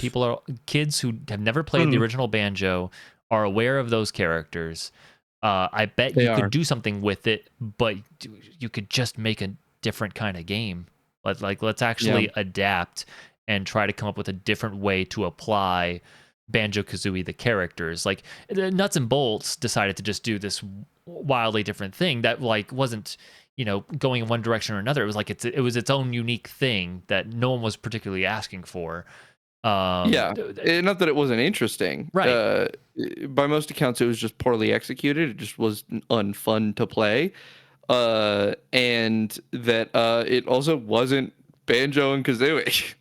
Kids who have never played the original Banjo are aware of those characters. I bet you could do something with it, but you could just make a different kind of game. Let's actually adapt and try to come up with a different way to apply Banjo-Kazooie, the characters. Like Nuts and Bolts decided to just do this wildly different thing that wasn't going in one direction or another. It was like it was its own unique thing that no one was particularly asking for. Not that it wasn't interesting, right? By most accounts it was just poorly executed. It just was unfun to play, and that it also wasn't Banjo and Kazooie.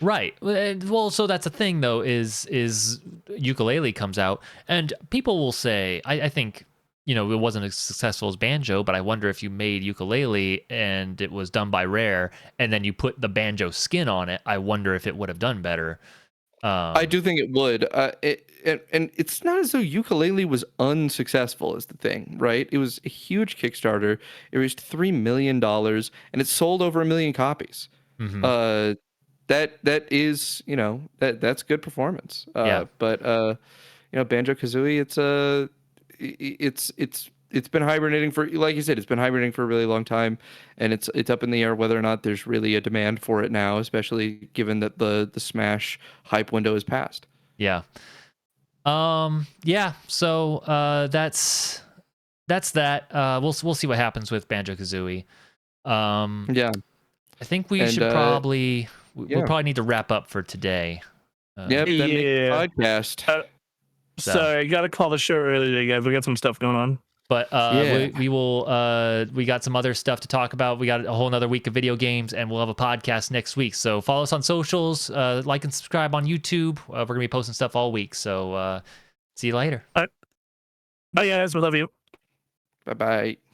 Right. Well, so that's the thing, though, is Yooka-Laylee comes out, and people will say, I think, it wasn't as successful as Banjo, but I wonder if you made Yooka-Laylee and it was done by Rare, and then you put the Banjo skin on it, I wonder if it would have done better. I do think it would. And it's not as though Yooka-Laylee was unsuccessful is the thing, right? It was a huge Kickstarter. It raised $3 million, and it sold over 1 million copies. That is, that's good performance. But Banjo-Kazooie, it's it's been hibernating for, like you said, it's been hibernating for a really long time, and it's up in the air whether or not there's really a demand for it now, especially given that the Smash hype window is past. Yeah. Yeah. So that's that. We'll see what happens with Banjo-Kazooie. Yeah. I think we should probably we'll probably need to wrap up for today. Yep. That makes the podcast. Sorry, I got to call the show early, guys. We got some stuff going on. But we will we got some other stuff to talk about. We got a whole nother week of video games, and we'll have a podcast next week. So follow us on socials, like and subscribe on YouTube. We're gonna be posting stuff all week. So see you later. Bye guys, we love you. Bye bye.